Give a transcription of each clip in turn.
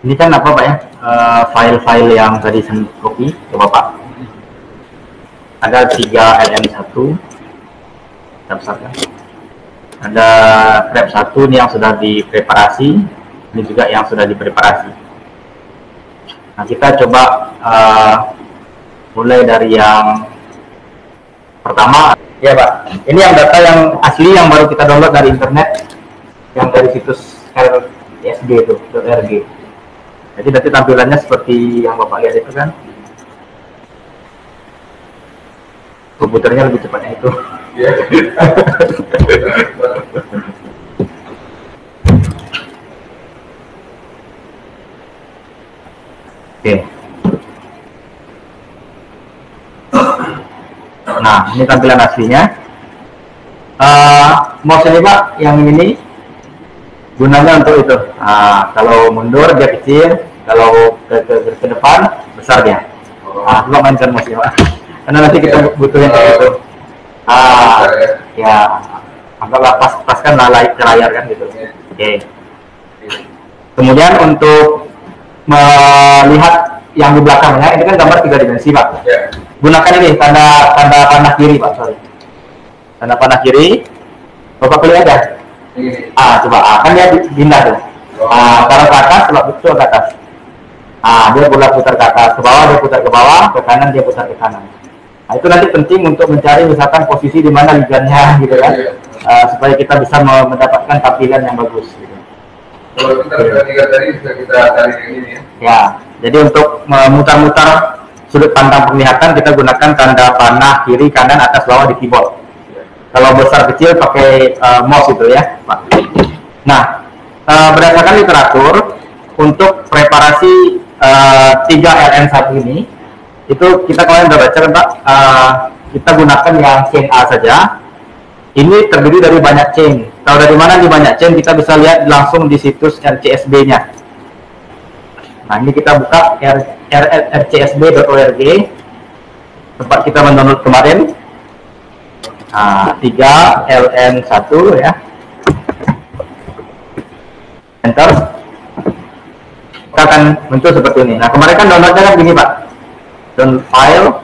Ini kan apa Pak ya, file-file yang tadi saya copy ke Bapak. Ada 3 LM1, kita besarkan. Ada grab 1 ini yang sudah dipreparasi, ini juga yang sudah dipreparasi. Nah kita coba mulai dari yang pertama. Ya Pak, ini yang data yang asli yang baru kita download dari internet, yang dari situs RSG itu, .rg. Jadi nanti tampilannya seperti yang Bapak lihat itu kan. Komputernya lebih cepatnya itu. Oke. Nah, ini tampilan aslinya. Mouse ini Pak, yang ini gunanya untuk itu. Kalau mundur dia kecil, kalau ke depan besar dia. Coba mainkan mouse Pak, karena nanti kita butuhnya kayak gitu. Ya, anggaplah paskan ke layar kan gitu. Oke. Kemudian untuk melihat yang di belakangnya, ini kan gambar 3 dimensi Pak. Gunakan ini tanda panah kiri Pak, sorry. Tanda panah kiri, Bapak pilih aja. Coba, kan dia pindah tuh. Kalau ke atas, coba betul ke atas. Dia putar ke atas, ke bawah dia putar ke bawah, ke kanan dia putar ke kanan. Nah, itu nanti penting untuk mencari misalkan posisi di mana ligannya gitu kan, supaya kita bisa mendapatkan tampilan yang bagus. Gitu. Kalau kita sudah lihat tadi, bisa kita tarik ini ya. Ya, jadi untuk memutar-mutar sudut pandang penglihatan kita gunakan tanda panah kiri, kanan, atas, bawah di keyboard. Kalau besar kecil pakai mouse itu ya Pak. Nah, berdasarkan literatur untuk preparasi 3 LM1 ini, itu kita kemarin sudah baca kan Pak, kita gunakan yang chain A saja. Ini terdiri dari banyak chain. Tahu dari mana di banyak chain, kita bisa lihat langsung di situs RCSB-nya. Nah, ini kita buka rcsb.org, tempat kita mendownload kemarin. 3 LN1 ya. Enter. Kita akan muncul seperti ini. Nah, kemarin kan downloadnya kan gini Pak. Download file,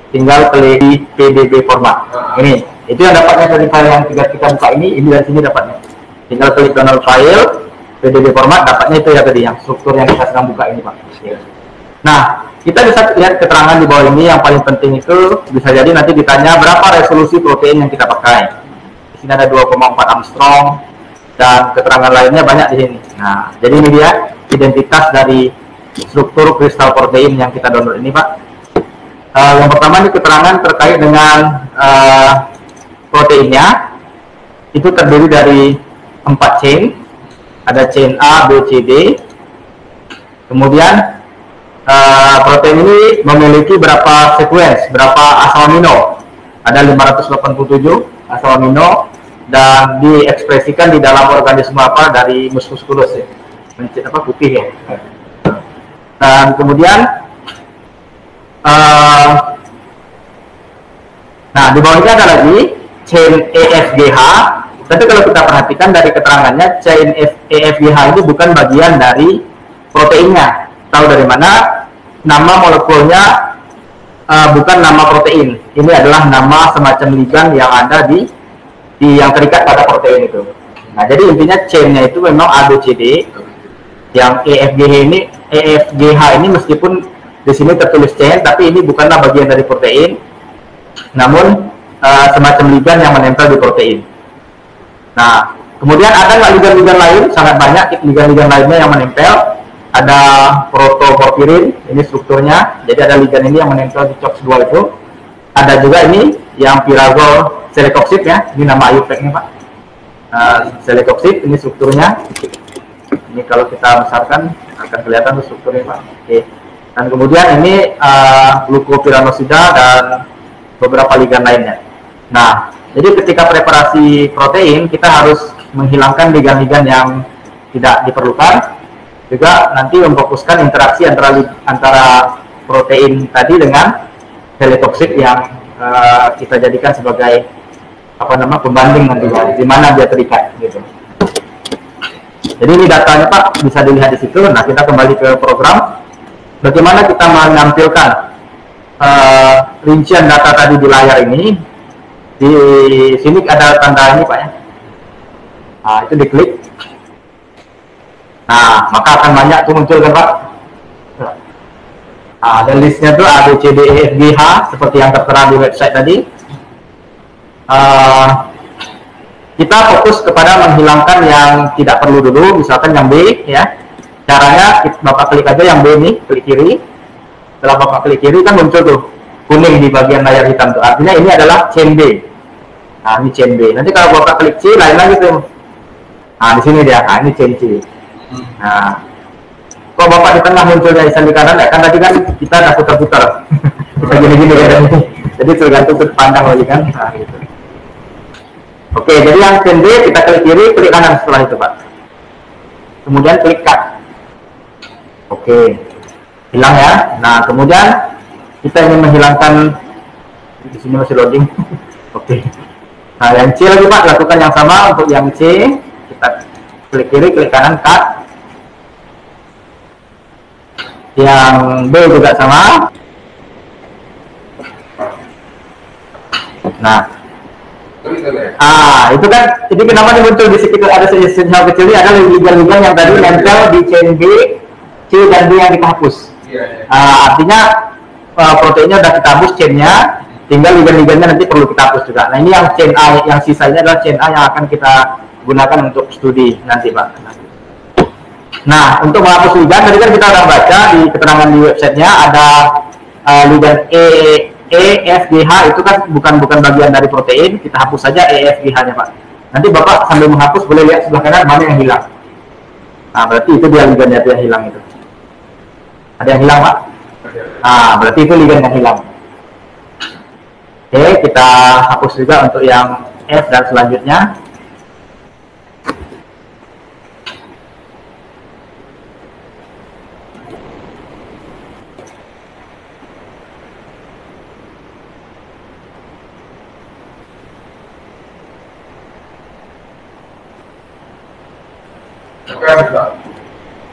tinggal klik di PDB format. Ini, itu yang dapatnya dari file yang kita buka ini dari sini dapatnya. Tinggal klik download file, PDB format, dapatnya itu ya tadi, yang struktur yang kita sedang buka ini Pak. Nah, kita bisa lihat keterangan di bawah ini. Yang paling penting itu bisa jadi nanti ditanya berapa resolusi protein yang kita pakai. Di sini ada 2,4 Armstrong dan keterangan lainnya banyak di sini. Nah, jadi ini dia identitas dari struktur kristal protein yang kita download ini Pak. Yang pertama ini keterangan terkait dengan proteinnya. Itu terdiri dari 4 chain. Ada chain A, B, C, D. Kemudian protein ini memiliki berapa sequence, berapa asam amino. Ada 587 asam amino dan diekspresikan di dalam organisme apa dari mus musculus ya, putih ya. Dan kemudian nah di bawah ini ada lagi chain EFGH. Tapi kalau kita perhatikan dari keterangannya, chain EFGH ini bukan bagian dari proteinnya. Tahu dari mana? Nama molekulnya bukan nama protein. Ini adalah nama semacam ligan yang ada di yang terikat pada protein itu. Nah, jadi intinya chainnya itu memang ABCD. Yang EFGH ini meskipun di sini tertulis chain, tapi ini bukanlah bagian dari protein, namun semacam ligan yang menempel di protein. Nah, kemudian ada nggak ligan-ligan lain? Sangat banyak ligan-ligan lainnya yang menempel. Ada protoporfirin, ini strukturnya. Jadi ada ligan ini yang menempel di COX-2 itu. Ada juga ini yang pirazol selekoksid ya. Ini nama IUPAC-nya Pak. Selekoksid, ini strukturnya. Ini kalau kita besarkan akan kelihatan strukturnya Pak. Oke. Dan kemudian ini glukopiranosida dan beberapa ligan lainnya. Nah, jadi ketika preparasi protein kita harus menghilangkan ligan-ligan yang tidak diperlukan. Juga nanti memfokuskan interaksi antara protein tadi dengan selekoksid yang kita jadikan sebagai pembanding nantinya, di mana dia terikat gitu. Jadi ini datanya Pak, bisa dilihat di situ. Nah, kita kembali ke program. Bagaimana kita menampilkan rincian data tadi di layar ini. Di sini ada tanda ini Pak ya. Nah, itu diklik. Nah, maka akan banyak tuh muncul kan Pak. Nah, dan listnya tuh A, B, C, D, E, F, G, H seperti yang tertera di website tadi. Kita fokus kepada menghilangkan yang tidak perlu dulu, misalkan yang B ya. Caranya Bapak klik aja yang B ini, klik kiri. Setelah Bapak klik kiri kan muncul tuh kuning di bagian layar hitam tuh. Artinya ini adalah chain B. Nah, ini chain B. Nanti kalau Bapak klik C, lain lagi tuh. Nah, di sini dia. Nah, ini chain C. Nah, kok Bapak di tengah munculnya Ihsan di kanan ya? Kan tadi kan kita ada putar-putar. Bisa gini-gini kan. Jadi tergantung sudut pandang lagi kan. Nah, gitu. Oke, jadi yang chain B kita klik kiri, klik kanan setelah itu Pak. Kemudian klik cut. Oke, hilang ya. Nah, kemudian kita ingin menghilangkan, di sini masih loading. Oke. Nah, yang C lagi Pak, lakukan yang sama untuk yang C. Kita klik kiri, klik kanan, cut. Yang B juga sama. Nah, itu kan, jadi kenapa nih muncul di sekitar ada sinyal kecil ini, ada ligan-ligan yang tadi nempel di chain B, C dan D yang kita hapus. Artinya proteinnya udah kita hapus chainnya, tinggal ligan-ligannya nanti perlu kita hapus juga. Nah, ini yang chain A, yang sisanya adalah chain A yang akan kita gunakan untuk studi nanti Pak. Nah, untuk menghapus ligan, tadi kan kita udah baca di keterangan di websitenya ada ligan E, F, G, H itu kan bukan bagian dari protein, kita hapus saja E, F, G, H-nya Pak. Nanti Bapak sambil menghapus boleh lihat sebelah kanan mana yang hilang. Nah, berarti itu dia ligannya yang hilang itu. Ada yang hilang Pak? Nah, berarti itu ligan yang hilang. Oke, kita hapus juga untuk yang F dan selanjutnya.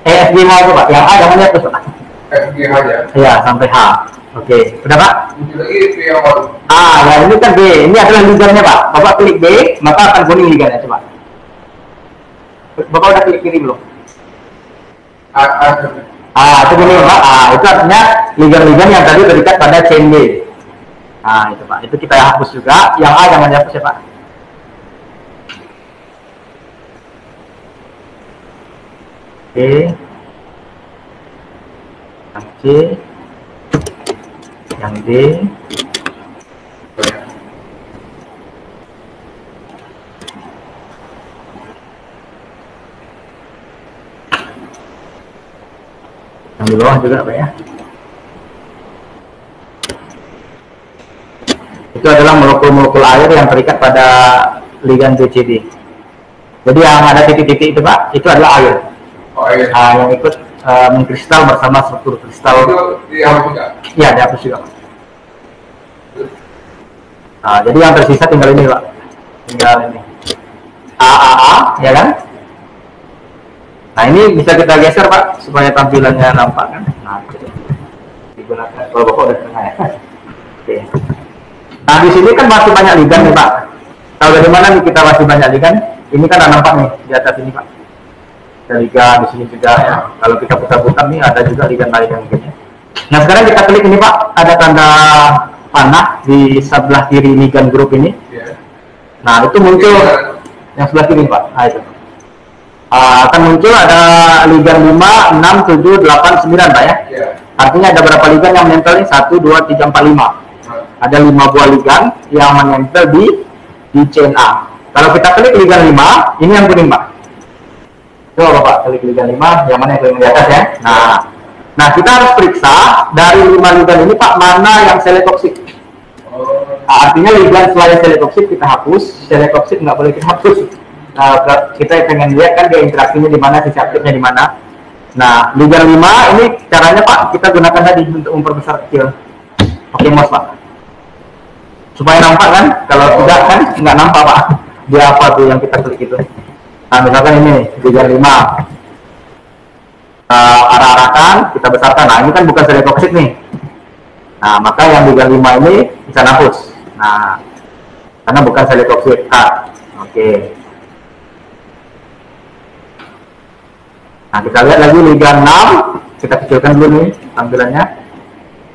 EFG itu Pak, yang A jangan lihat terus Pak. FG aja. Iya, sampai H. Oke, udah Pak? Lagi itu yang baru. Ya ini kan B, ini adalah ligannya Pak. Bapak klik B, maka akan kuning ligannya coba. Bapak udah klik kiri belum? Itu kuning Pak. Itu artinya ligan-ligan yang tadi terikat pada chain B. Itu Pak. Itu kita hapus juga. Yang A jangan dihapus ya Pak. Oke. Yang C, yang D, yang di bawah juga Pak ya. Itu adalah molekul-molekul air yang terikat pada ligan BCD. Jadi yang ada titik-titik itu Pak, itu adalah air. Yang ikut mengkristal bersama struktur kristal. Itu dihapus juga? Iya, dihapus juga. Jadi yang tersisa tinggal ini Pak. Tinggal ini. AAA, ya kan? Nah, ini bisa kita geser Pak, supaya tampilannya nampak kan? Nah, gitu. Digunakan, kalau Bapak udah tengah ya. Oke. Nah, di sini kan masih banyak ligan nih Pak. Tahu dari mana nih kita masih banyak ligan? Ini kan ada nampak nih, di atas ini Pak. Ada ligan di sini juga ya. Kalau kita putar-putar nih ada juga ligan lain yang begini. Nah, sekarang kita klik ini Pak, ada tanda panah di sebelah kiri ligan grup ini. Nah, itu muncul yang sebelah kiri Pak. Nah, itu. Akan muncul ada ligan 5, 6, 7, 8, 9 Pak ya. Artinya ada berapa ligan yang menempel nih? 1, 2, 3, 4, 5. Ada 5 buah ligan yang menempel di chain A. Kalau kita klik ligan 5, ini yang kuning Pak. Coba Bapak klik ligan 5, yang mana yang kuning di atas ya. Nah, kita harus periksa dari 5 ligan ini Pak, mana yang seletoksik. Artinya ligan selain seletoksik kita hapus, seletoksik nggak boleh kita hapus. Nah, kita pengen lihat kan dia interaksinya di mana, sisi aktifnya di mana. Nah, ligan 5 ini caranya Pak, kita gunakan tadi untuk memperbesar kecil. Oke, mouse Pak. Supaya nampak kan, kalau tidak kan nggak nampak Pak. Dia apa tuh yang kita klik itu. Nah, misalkan ini ligand 5 arah-arahkan, kita besarkan. Nah, ini kan bukan selekoksid nih. Nah, maka yang ligand 5 ini bisa hapus. Nah, karena bukan selekoksid. Oke. Nah, kita lihat lagi ligand 6. Kita kecilkan dulu nih tampilannya.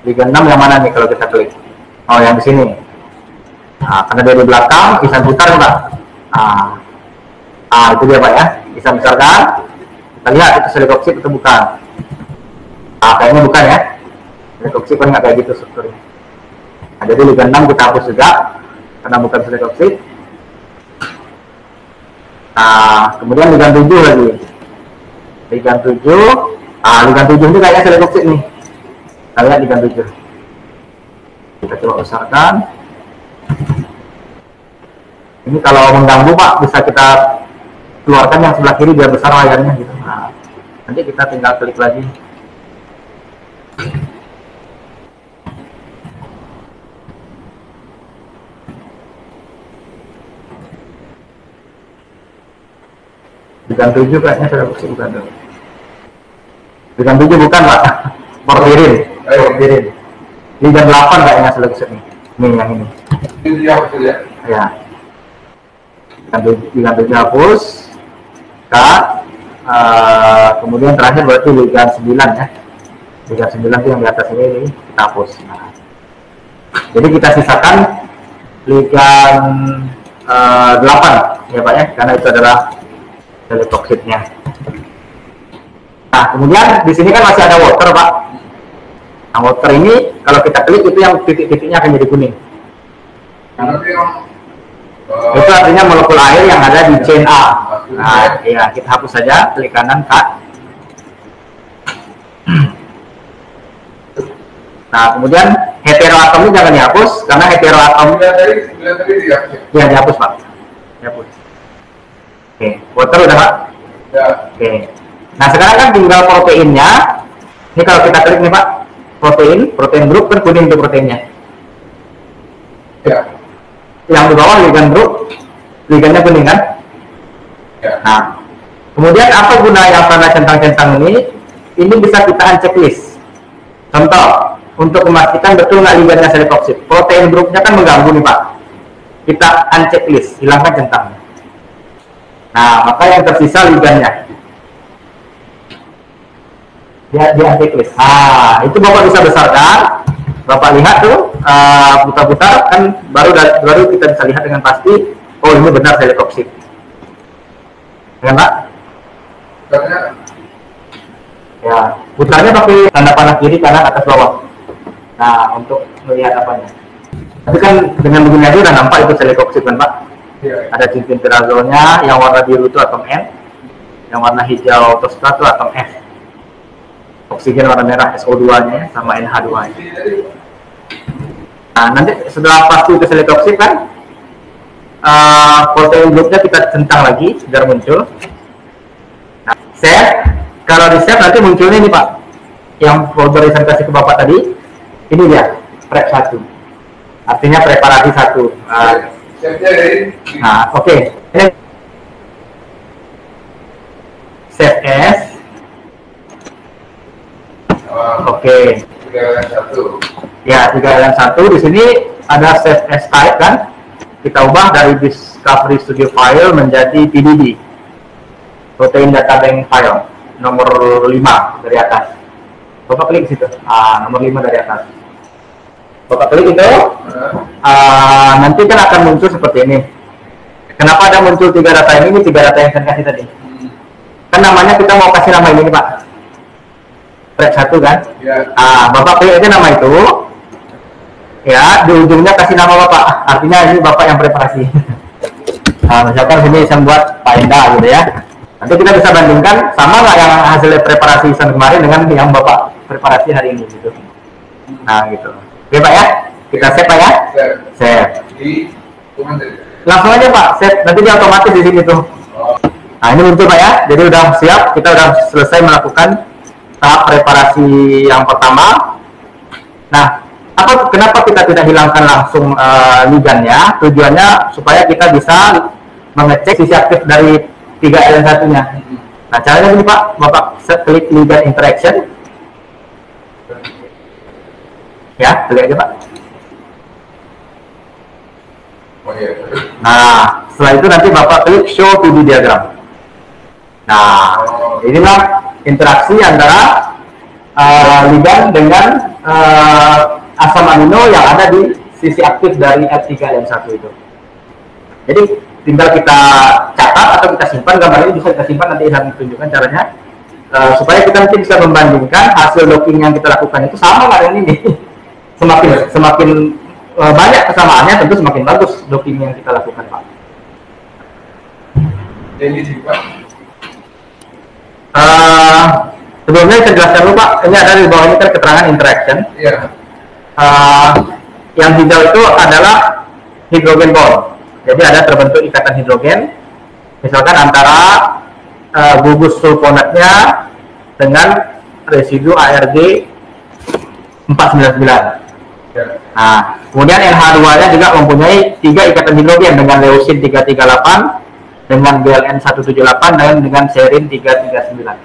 Ligand 6 yang mana nih kalau kita klik? Oh, yang di sini. Nah, karena dia di belakang, bisa putar Pak. Itu dia Pak ya. Bisa misalkan kita lihat itu selekoksid atau bukan. Kayaknya bukan ya. Selekoksid kan nggak kayak gitu strukturnya. Nah, jadi ligand 6 kita hapus juga karena bukan selekoksid. Nah, kemudian ligand 7 lagi. Ligand 7. Ligand 7 ini kayaknya selekoksid nih. Kita lihat ligand 7. Kita coba besarkan. Ini kalau mengganggu Pak, bisa kita keluarkan yang sebelah kiri biar besar layarnya gitu. Nah, nanti kita tinggal klik lagi. Ligand 7 kayaknya sudah bukan. Ligand 7 bukan Pak. Porfirin. Ligand 8 kayaknya seleksid nih. Nih yang ini. Ini hapus ya? Ya. Ligand 7 hapus. Kemudian terakhir berarti ligand 9 ya. Ligand 9 itu yang di atas ini kita hapus. Nah, jadi kita sisakan ligand 8 ya Pak ya, karena itu adalah selekoksidnya. Nah, kemudian di sini kan masih ada water Pak. Nah, water ini kalau kita klik itu yang titik-titiknya akan jadi kuning. Itu artinya molekul air yang ada di chain A. Nah, ya kita hapus saja, klik kanan Kak. Nah, kemudian heteroatom ini jangan dihapus karena heteroatom ya dihapus Pak. Dihapus. Oke, water udah Pak. Ya. Oke. Nah, sekarang kan tinggal proteinnya. Ini kalau kita klik nih Pak, protein grup kan kuning itu proteinnya. Ya. Yang di bawah ligand grup, ligandnya kuning kan? Ya. Nah, kemudian apa guna yang tanda centang-centang ini? Ini bisa kita unchecklist. Contoh, untuk memastikan betul nggak ligandnya selekoksid. Protein grupnya kan mengganggu nih Pak. Kita unchecklist, hilangkan centang. Nah, maka yang tersisa ligandnya. Dia unchecklist. Itu Bapak bisa besarkan. Bapak lihat tuh, putar-putar kan baru kita bisa lihat dengan pasti. Oh, ini benar selekoksid. Ya Pak? Ya, putarnya pakai tanda panah kiri, kanan, atas, bawah. Nah, untuk melihat apanya. Tapi kan dengan begini aja udah nampak itu selekoksid kan Pak? Ya. Ada cincin tirazolnya, yang warna biru itu atom N, yang warna hijau toska itu atom F. Oksigen warna merah SO2-nya sama NH2-nya. Nah, nanti setelah pasti itu selekoksid kan, protein grupnya kita centang lagi biar muncul. Nah, save. Kalau di save nanti munculnya ini Pak, yang folder yang saya kasih ke Bapak tadi. Ini dia, prep 1. Artinya preparasi 1. Nah, oke. Save as. Oke. 3L1. Ya, 3L1. Di sini ada save as type kan. Kita ubah dari Discovery Studio File menjadi PDB. Protein Data Bank File. Nomor 5 dari atas. Bapak klik situ. Nomor 5 dari atas. Bapak klik itu. Nanti kan akan muncul seperti ini. Kenapa ada muncul 3 data ini? 3 data yang saya kasih tadi. Kan namanya kita mau kasih nama ini Pak. Prep 1 kan? Ya. Bapak klik aja nama itu. Ya, di ujungnya kasih nama Bapak. Artinya ini Bapak yang preparasi. Misalkan sini saya buat Pak Enda gitu ya. Nanti kita bisa bandingkan sama nggak yang hasil preparasi season kemarin dengan yang Bapak preparasi hari ini gitu. Nah gitu. Oke Pak ya, kita save Pak ya. Save. Langsung aja Pak, save. Nanti dia otomatis di sini tuh. Nah ini muncul Pak ya. Jadi udah siap, kita udah selesai melakukan tahap preparasi yang pertama. Nah, kenapa kita tidak hilangkan langsung ligandnya? Tujuannya supaya kita bisa mengecek sisi aktif dari 3LN1-nya. Nah, caranya begini Pak, Bapak klik ligand interaction. Ya, klik aja Pak. Oh iya. Nah, setelah itu nanti Bapak klik show 2D diagram. Nah, inilah interaksi antara ligand dengan asam amino yang ada di sisi aktif dari F3LN1 itu. Jadi tinggal kita catat atau kita simpan, gambar ini bisa kita simpan, nanti saya tunjukkan caranya supaya kita nanti bisa membandingkan hasil docking yang kita lakukan itu sama nggak dengan ini. Semakin banyak kesamaannya, tentu semakin bagus docking yang kita lakukan Pak. Jadi sih Pak. Sebelumnya saya jelaskan dulu Pak, ini ada di bawah ini kan keterangan interaction. Iya. Yang hijau itu adalah hidrogen bond. Jadi ada terbentuk ikatan hidrogen, misalkan antara gugus sulfonatnya dengan residu ARG 499. Ya. Nah, kemudian NH2-nya juga mempunyai 3 ikatan hidrogen dengan leucin 338, dengan GLN 178 dan dengan serin 339.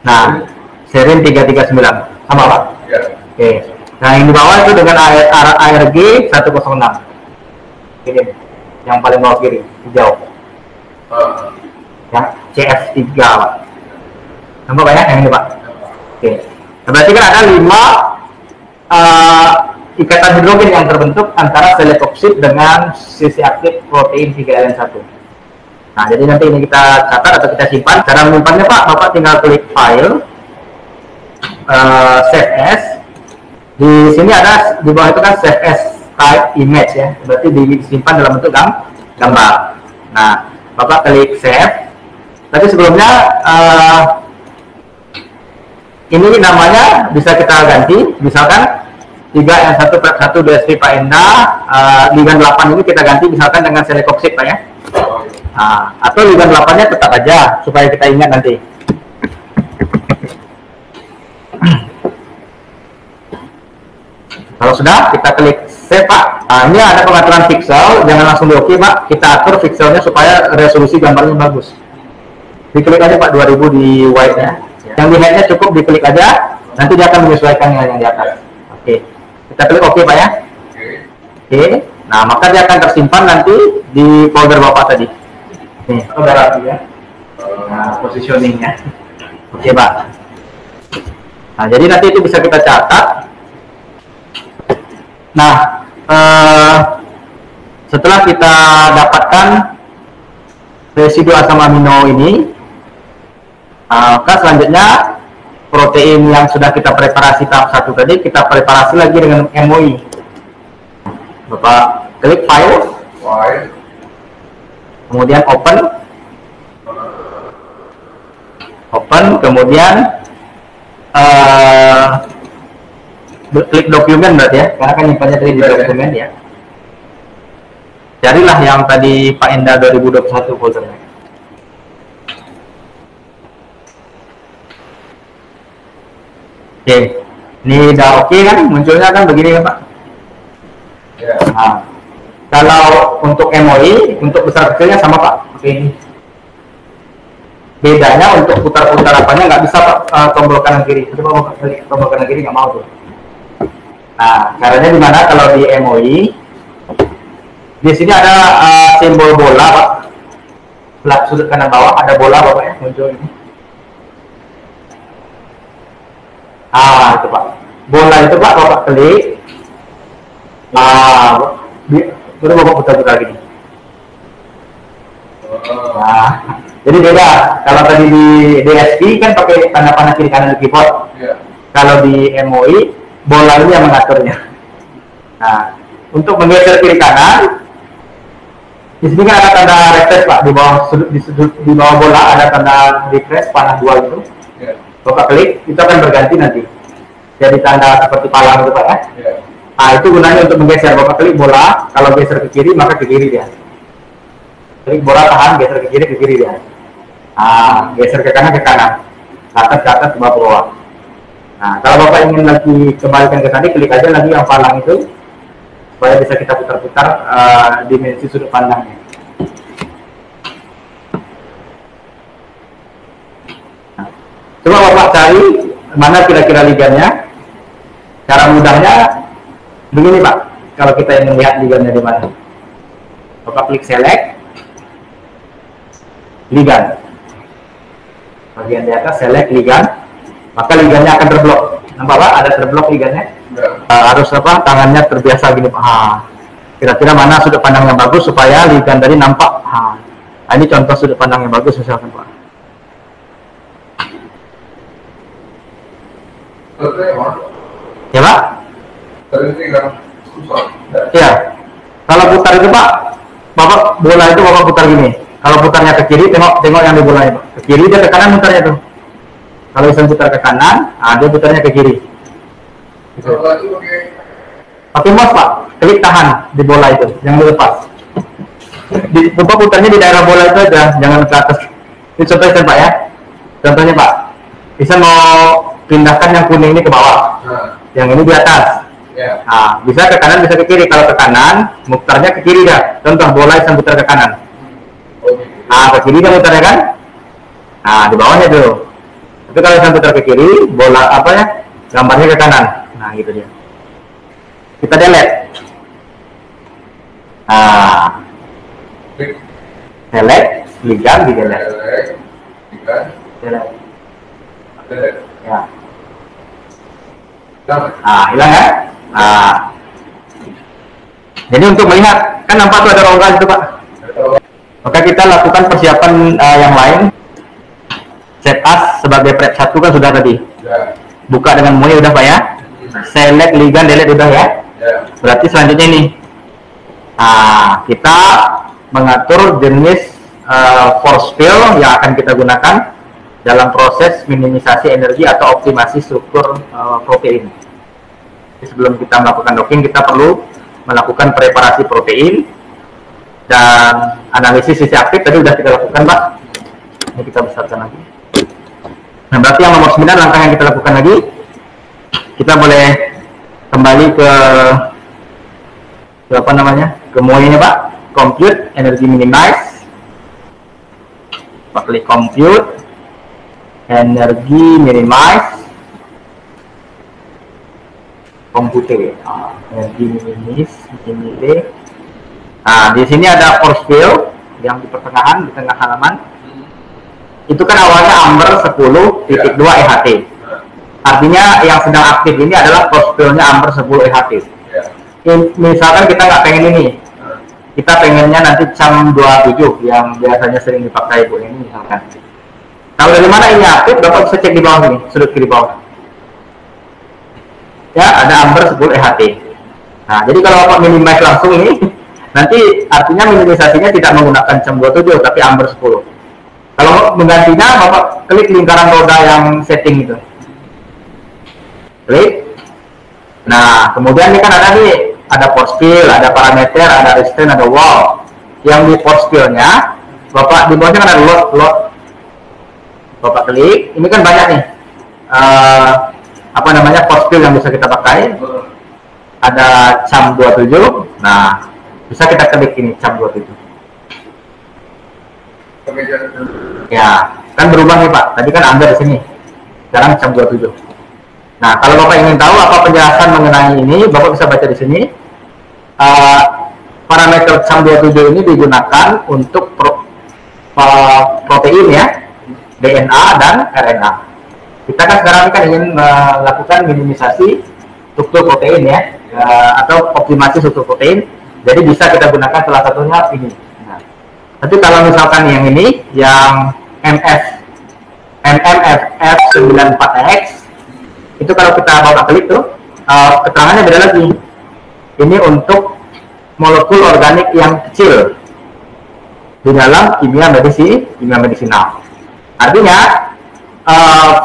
Nah, serin 339 sama Pak. Ya. Oke. Nah, yang di bawah itu dengan ARG 106. Ini yang paling bawah kiri, hijau. Yang CF3 Pak. Nampak Pak ya yang ini Pak? Oke. Nah, berarti kan ada 5 ikatan hidrogen yang terbentuk antara selekoksid dengan sisi aktif protein 3LN1. Nah, jadi nanti ini kita catat atau kita simpan. Cara menyimpannya Pak, Bapak tinggal klik file, save as. Di sini ada di bawah itu kan save as type image ya, berarti disimpan dalam bentuk gambar. Nah, Bapak klik save. Tapi sebelumnya ini namanya bisa kita ganti, misalkan 3N1/1 DSP Pak Enda, ligand 8 ini kita ganti misalkan dengan selekoksid Pak ya. Nah, atau ligand 8-nya tetap aja supaya kita ingat nanti. Kalau sudah, kita klik save Pak. Nah, ini ada pengaturan pixel, jangan langsung di oke Pak. Kita atur pixelnya supaya resolusi gambarnya bagus. Diklik aja Pak 2000 di white ya. Yang di headnya cukup diklik aja, nanti dia akan menyesuaikan yang di atas. Oke, kita klik oke Pak ya. Oke, nah maka dia akan tersimpan nanti di folder Bapak tadi. Nih, udah rapi ya. Nah, positioningnya. Oke Pak. Nah, jadi nanti itu bisa kita catat. Nah, setelah kita dapatkan residu asam amino ini, maka selanjutnya protein yang sudah kita preparasi tahap 1 tadi, kita preparasi lagi dengan MOI. Bapak klik file, kemudian open, kemudian klik dokumen berarti ya, karena kan nyimpannya tadi di dokumen ya. Carilah yang tadi Pak Enda 2021 foldernya. Oke, ini udah oke kan, munculnya kan begini kan Pak. Ya. Nah, kalau untuk MOI, untuk besar kecilnya sama Pak. Oke, ini. Bedanya untuk putar-putar apanya nggak bisa Pak, tombol kanan kiri. Coba Bapak klik tombol kanan kiri nggak mau tuh. Nah, caranya gimana kalau di MOI? Di sini ada simbol bola Pak. Sebelah sudut kanan bawah ada bola Bapak ya, muncul ini. Itu Pak. Bola itu Pak, Bapak klik. Baru Bapak putar-putar gini. Nah, jadi beda. Kalau tadi di DSP kan pakai tanda panah kiri kanan di keyboard. Ya. Kalau di MOI, bola ini yang mengaturnya. Nah, untuk menggeser kiri kanan, di sini kan ada tanda refresh Pak, di bawah di bawah bola ada tanda refresh panah 2 itu. Ya. Bapak klik, itu akan berganti nanti. Jadi tanda seperti palang itu Pak ya. Ya. Nah, itu gunanya untuk menggeser. Bapak klik bola, kalau geser ke kiri maka ke kiri dia. Klik bola tahan, geser ke kiri dia. Geser ke kanan, ke atas, ke bawah, ke bawah. Nah, kalau Bapak ingin lagi kembalikan ke tadi, klik aja lagi yang palang itu. supaya bisa kita putar-putar dimensi sudut pandangnya. Nah, coba Bapak cari mana kira-kira ligannya. Cara mudahnya begini Pak, kalau kita ingin lihat ligannya di mana, Bapak klik select ligan, bagian di atas select ligan, maka ligannya akan terblok. Nampak Pak, ada terblok ligannya. Harus apa, tangannya terbiasa gini Pak. Kira-kira mana sudut pandang yang bagus supaya ligan tadi nampak. Ini contoh sudut pandang yang bagus misalkan Pak. Ya Pak? Ya. Kalau putar itu Pak, Bapak bola itu Bapak putar gini. Kalau putarnya ke kiri, tengok yang di bolanya Pak. Ke kiri dia ke kanan putarnya tuh. Kalau bisa putar ke kanan, dia putarnya ke kiri. Gitu. Pakai mouse Pak, klik tahan di bola itu, yang dilepas. Bapak putarnya di daerah bola itu aja, jangan ke atas. Ini contohnya Pak ya. Contohnya Pak, bisa mau pindahkan yang kuning ini ke bawah, yang ini di atas. Nah, bisa ke kanan, bisa ke kiri. Kalau ke kanan, mutarnya ke kiri dah. Contoh bola yang putar ke kanan. Ke kiri dia mutarnya kan? Di bawahnya dulu. Tapi kalau yang putar ke kiri, bola apa ya? Gambarnya ke kanan. Nah, gitu dia. Kita delete. Select, ligan di delete. Delete. Ya. Hilang ya? Jadi untuk melihat, kan nampak tuh ada rongga itu Pak. Maka kita lakukan persiapan yang lain. Set as sebagai prep 1 kan sudah tadi. Buka dengan MUI udah Pak ya. Select ligan delete udah ya. Berarti selanjutnya ini. Kita mengatur jenis force field yang akan kita gunakan dalam proses minimisasi energi atau optimasi struktur protein. Jadi sebelum kita melakukan docking, kita perlu melakukan preparasi protein dan analisis sisi aktif tadi sudah kita lakukan Pak. Ini kita besarkan lagi. Nah, berarti yang nomor 9 langkah yang kita lakukan lagi, kita boleh kembali ke apa namanya, ke MUI-nya Pak, compute energy minimize. Pak klik compute energi minimize, komputer energi minimize ini. Di sini ada force field yang di pertengahan, di tengah halaman. Itu kan awalnya amber 10.2 EHT. Artinya yang sedang aktif ini adalah force field-nya amber 10 EHT. Misalkan kita nggak pengen ini, kita pengennya nanti cam 27 yang biasanya sering dipakai Bu ini misalkan. Tahu dari mana ini aktif, Bapak bisa cek di bawah ini, sudut kiri bawah. Ya, ada amber 10 EHT. Nah, jadi kalau Bapak minimize langsung ini, nanti artinya minimisasinya tidak menggunakan cam 27, tapi amber 10. Kalau menggantinya, Bapak klik lingkaran roda yang setting itu. Klik. Nah, kemudian ini kan ada nih, ada force field, ada parameter, ada restraint, ada wall. Yang di force field-nya, Bapak di bawahnya kan ada load. Bapak klik, ini kan banyak nih apa namanya force field yang bisa kita pakai. Ada cam 27. Nah, bisa kita klik ini cam 27. Ya, kan berubah nih Pak. Tadi kan ambil di sini. Sekarang cam 27. Nah, kalau Bapak ingin tahu apa penjelasan mengenai ini, Bapak bisa baca di sini. Parameter cam 27 ini digunakan untuk protein ya, DNA dan RNA. Kita kan sekarang ini kan ingin melakukan minimisasi struktur protein ya, atau optimasi struktur protein. Jadi bisa kita gunakan salah satunya ini. Nah, tapi kalau misalkan yang ini, yang MMFF94X, itu kalau kita bawa klik tuh, keterangannya beda lagi. Ini untuk molekul organik yang kecil di dalam kimia medisinal. Artinya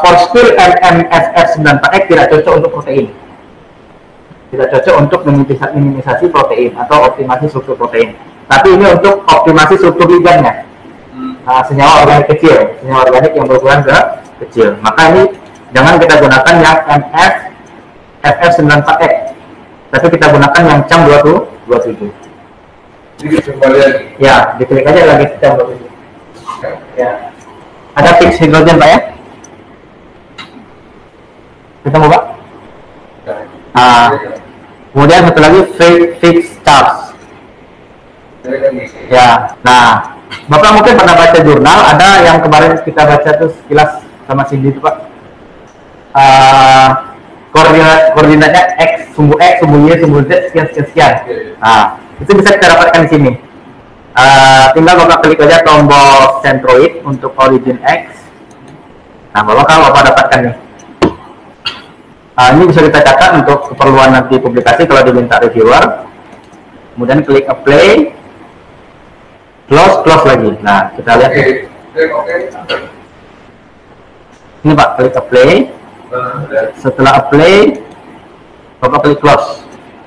force field MMFF94X tidak cocok untuk protein, tidak cocok untuk minimisasi protein atau optimasi struktur protein. Tapi ini untuk optimasi struktur ligannya, senyawa organik kecil, senyawa organik yang berukuran kecil. Maka ini jangan kita gunakan yang MFF94X. tapi kita gunakan yang CAM 27. Jadi kembali lagi. Ya, diklik aja lagi CAM 27. Ya. Ada fix hidrogen Pak ya? Ketemu Pak? Nah, kemudian satu lagi fix charge. Ya, nah Bapak mungkin pernah baca jurnal, ada yang kemarin kita baca tuh sekilas sama Cindy itu Pak. Koordinatnya X, sumbu X, sumbu Y, sumbu Z, sekian. Nah, itu bisa kita dapatkan di sini. Tinggal Bapak klik aja tombol centroid untuk origin X. Nah, Bapak dapatkan nih. Ini bisa kita catat untuk keperluan nanti publikasi kalau diminta reviewer. Kemudian klik apply, close lagi. Nah, kita lihat ini Pak, klik apply. Setelah apply, Bapak klik close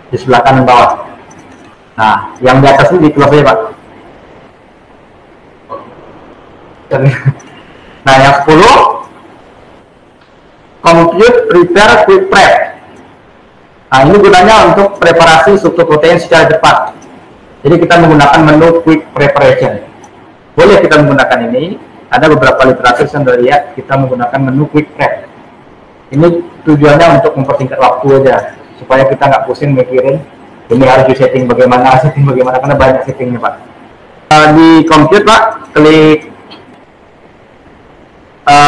di sebelah kanan bawah. Nah, yang di atas ini di close aja Pak. Nah, yang 10 compute, prepare, quick prep. Nah, ini gunanya untuk preparasi struktur protein secara cepat. Jadi kita menggunakan menu quick preparation. Boleh kita menggunakan ini. Ada beberapa literatur yang lihat kita menggunakan menu quick prep. Ini tujuannya untuk mempersingkat waktu aja, supaya kita nggak pusing mikirin ini harus di setting bagaimana karena banyak settingnya Pak. Di compute Pak, klik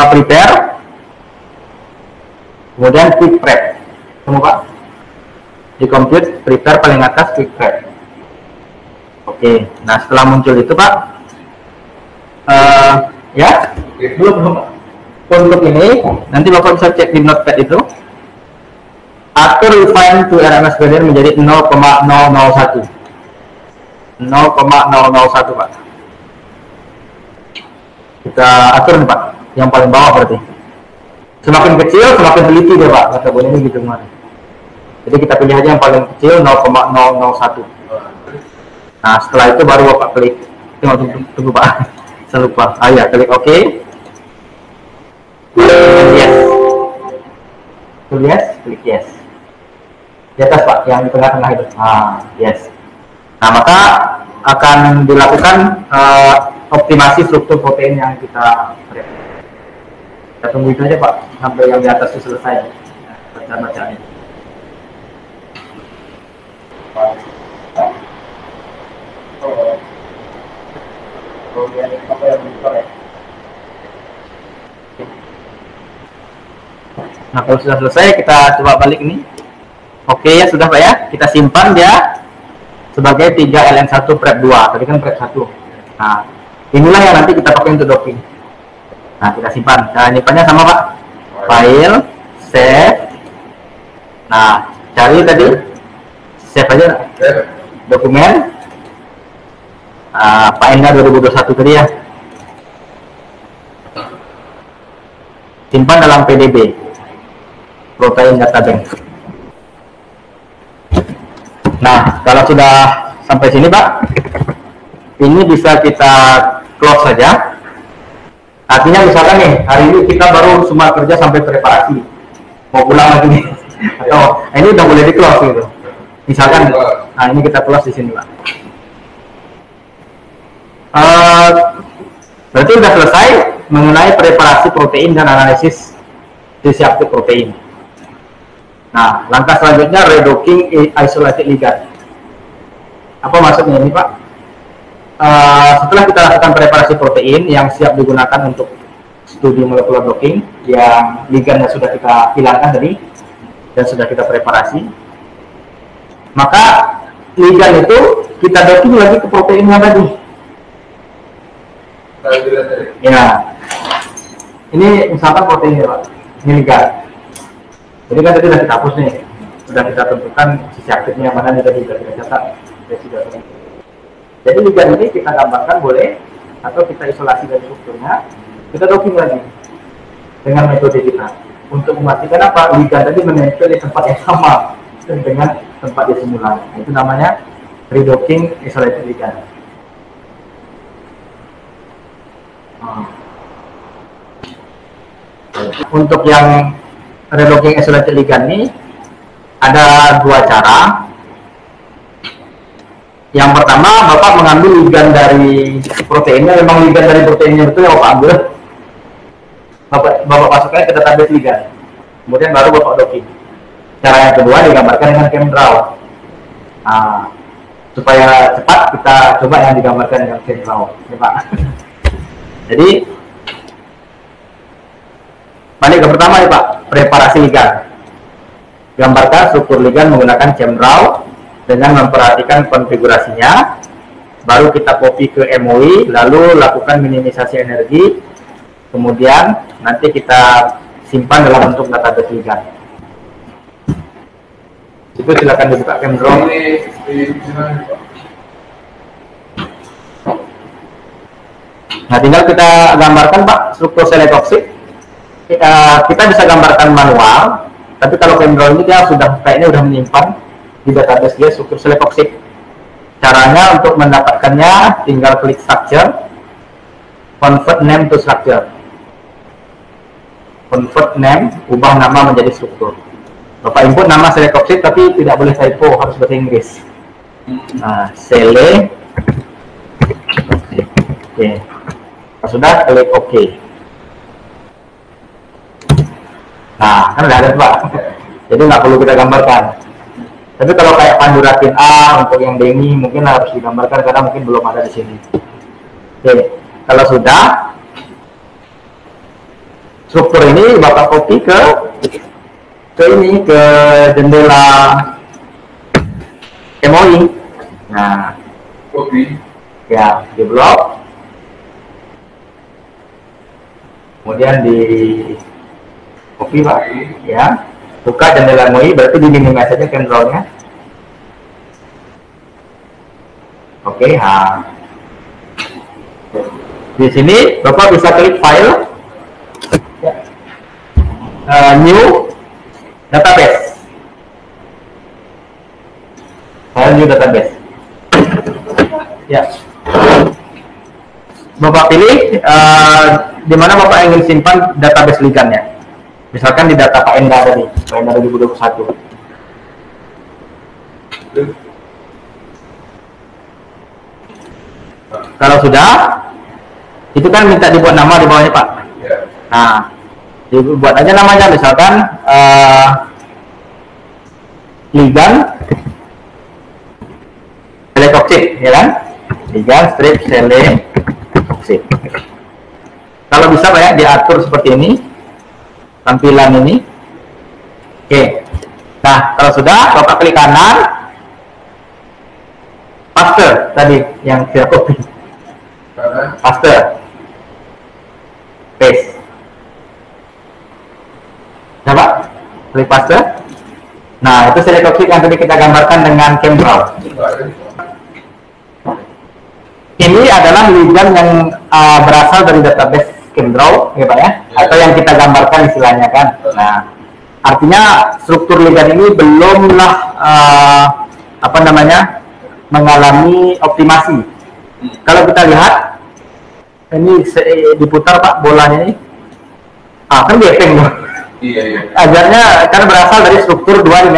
prepare, kemudian quick prep. Temu Pak, di compute prepare paling atas, quick prep. Oke, nah setelah muncul itu Pak, ya belum. Untuk ini nanti Bapak bisa cek di notepad itu. Atur refine to RMS gradient menjadi 0,001 Pak. Kita atur nih Pak, yang paling bawah berarti. Semakin kecil semakin teliti dia Pak, kata Bu ini gitu kemarin. Jadi kita pilih aja yang paling kecil 0,001. Nah setelah itu baru Bapak klik. Tunggu Pak, saya lupa. Ya, klik OK. Yes. Klik yes. Di atas Pak, yang di tengah-tengah itu. Yes. Nah, maka akan dilakukan optimasi struktur protein yang kita prep. Kita tunggu itu aja Pak, sampai yang di atas itu selesai. Baca-bacanya. Nah, kalau sudah selesai, kita coba balik ini. Oke ya, sudah Pak ya. Kita simpan dia sebagai 3LN1 prep 2. Tadi kan prep 1. Nah, inilah yang nanti kita pakai untuk docking. Nah, kita simpan. Nah, nyimpannya sama Pak. File, save. Nah, cari tadi. Save aja. Dokumen. Pak Enda 2021 tadi ya. Simpan dalam PDB. Protein data bank. Nah, kalau sudah sampai sini Pak, ini bisa kita close saja. Artinya misalkan nih, hari ini kita baru semua kerja sampai preparasi, mau pulang lagi nih, atau ini udah boleh di close gitu. Misalkan, nah ini kita close di sini Pak. Berarti sudah selesai mengenai preparasi protein dan analisis sisi aktif protein. Nah, langkah selanjutnya redocking isolated ligand. Apa maksudnya ini Pak? Setelah kita lakukan preparasi protein yang siap digunakan untuk studi molekular docking, yang ligandnya sudah kita hilangkan tadi dan sudah kita preparasi, maka ligand itu kita docking lagi ke proteinnya tadi. Ya, ini misalkan proteinnya Pak, ini ligand. Jadi kan tadi sudah kita hapus nih, sudah kita tentukan sisi aktifnya yang mana nih tadi sudah kita catat. Jadi ligand ini kita gambarkan boleh, atau kita isolasi dari strukturnya, kita docking lagi dengan metode kita untuk memastikan apa ligand tadi menempel di tempat yang sama dengan tempat di semula. Itu namanya redocking isolated ligand. Untuk yang redocking isolated ligand ini ada dua cara. Yang pertama, Bapak mengambil ligan dari proteinnya, memang ligan dari proteinnya betul yang Bapak ambil. Bapak masukkan ke database ligan. Kemudian baru Bapak docking. Cara yang kedua digambarkan dengan ChemDraw. Nah, supaya cepat kita coba yang digambarkan dengan ChemDraw. Ya, Pak. Jadi, balik ke pertama ya Pak, preparasi ligan. Gambarkan struktur ligan menggunakan ChemDraw dengan memperhatikan konfigurasinya, baru kita copy ke MOI, lalu lakukan minimisasi energi, kemudian nanti kita simpan dalam bentuk database ligan. Itu silakan dibuka ChemDraw. Nah, tinggal kita gambarkan Pak struktur seletoksik. Kita bisa gambarkan manual, tapi kalau ChemDraw ini dia sudah kayaknya udah menyimpan di database dia struktur seletoksik. Caranya untuk mendapatkannya tinggal klik structure, convert name to structure. Convert name, ubah nama menjadi struktur. Bapak input nama seletoksik tapi tidak boleh typo, harus bahasa Inggris. Nah, sele. Oke. Sudah klik OK. Nah, kan udah ada Pak. Jadi nggak perlu kita gambarkan. Tapi kalau kayak Panduratin A untuk yang Demi mungkin harus digambarkan karena mungkin belum ada di sini. Oke, kalau sudah struktur ini Bapak copy ke ini ke jendela MOI. Nah, Copy. Ya, di blok. Kemudian di copy Pak, ya. Buka jendela MOI, berarti di minimize saja ChemDraw-nya. Oke, di sini Bapak bisa klik file, new database, file new database. Ya, Bapak pilih di mana Bapak ingin simpan database ligannya. Misalkan di data Pak Enda tadi, Pak Enda 2021. Kalau sudah, itu kan minta dibuat nama di bawahnya Pak. Nah, dibuat aja namanya, misalkan ligan seletoksik, ya kan? Ligan strip seletoksik. Kalau bisa Pak ya, diatur seperti ini. Tampilan ini. Oke. Nah, kalau sudah, Bapak klik kanan, paste tadi yang saya copy. Paste. Paste. Coba klik paste. Nah, itu seletoksik yang tadi kita gambarkan dengan ChemDraw. Ini adalah ligan yang berasal dari database ChemDraw, ya Pak ya, atau yang kita gambarkan istilahnya kan. Nah, artinya struktur ligan ini belumlah mengalami optimasi. Kalau kita lihat, ini diputar Pak bolanya ini, kan gepeng loh. Iya. Ajarnya karena berasal dari struktur dua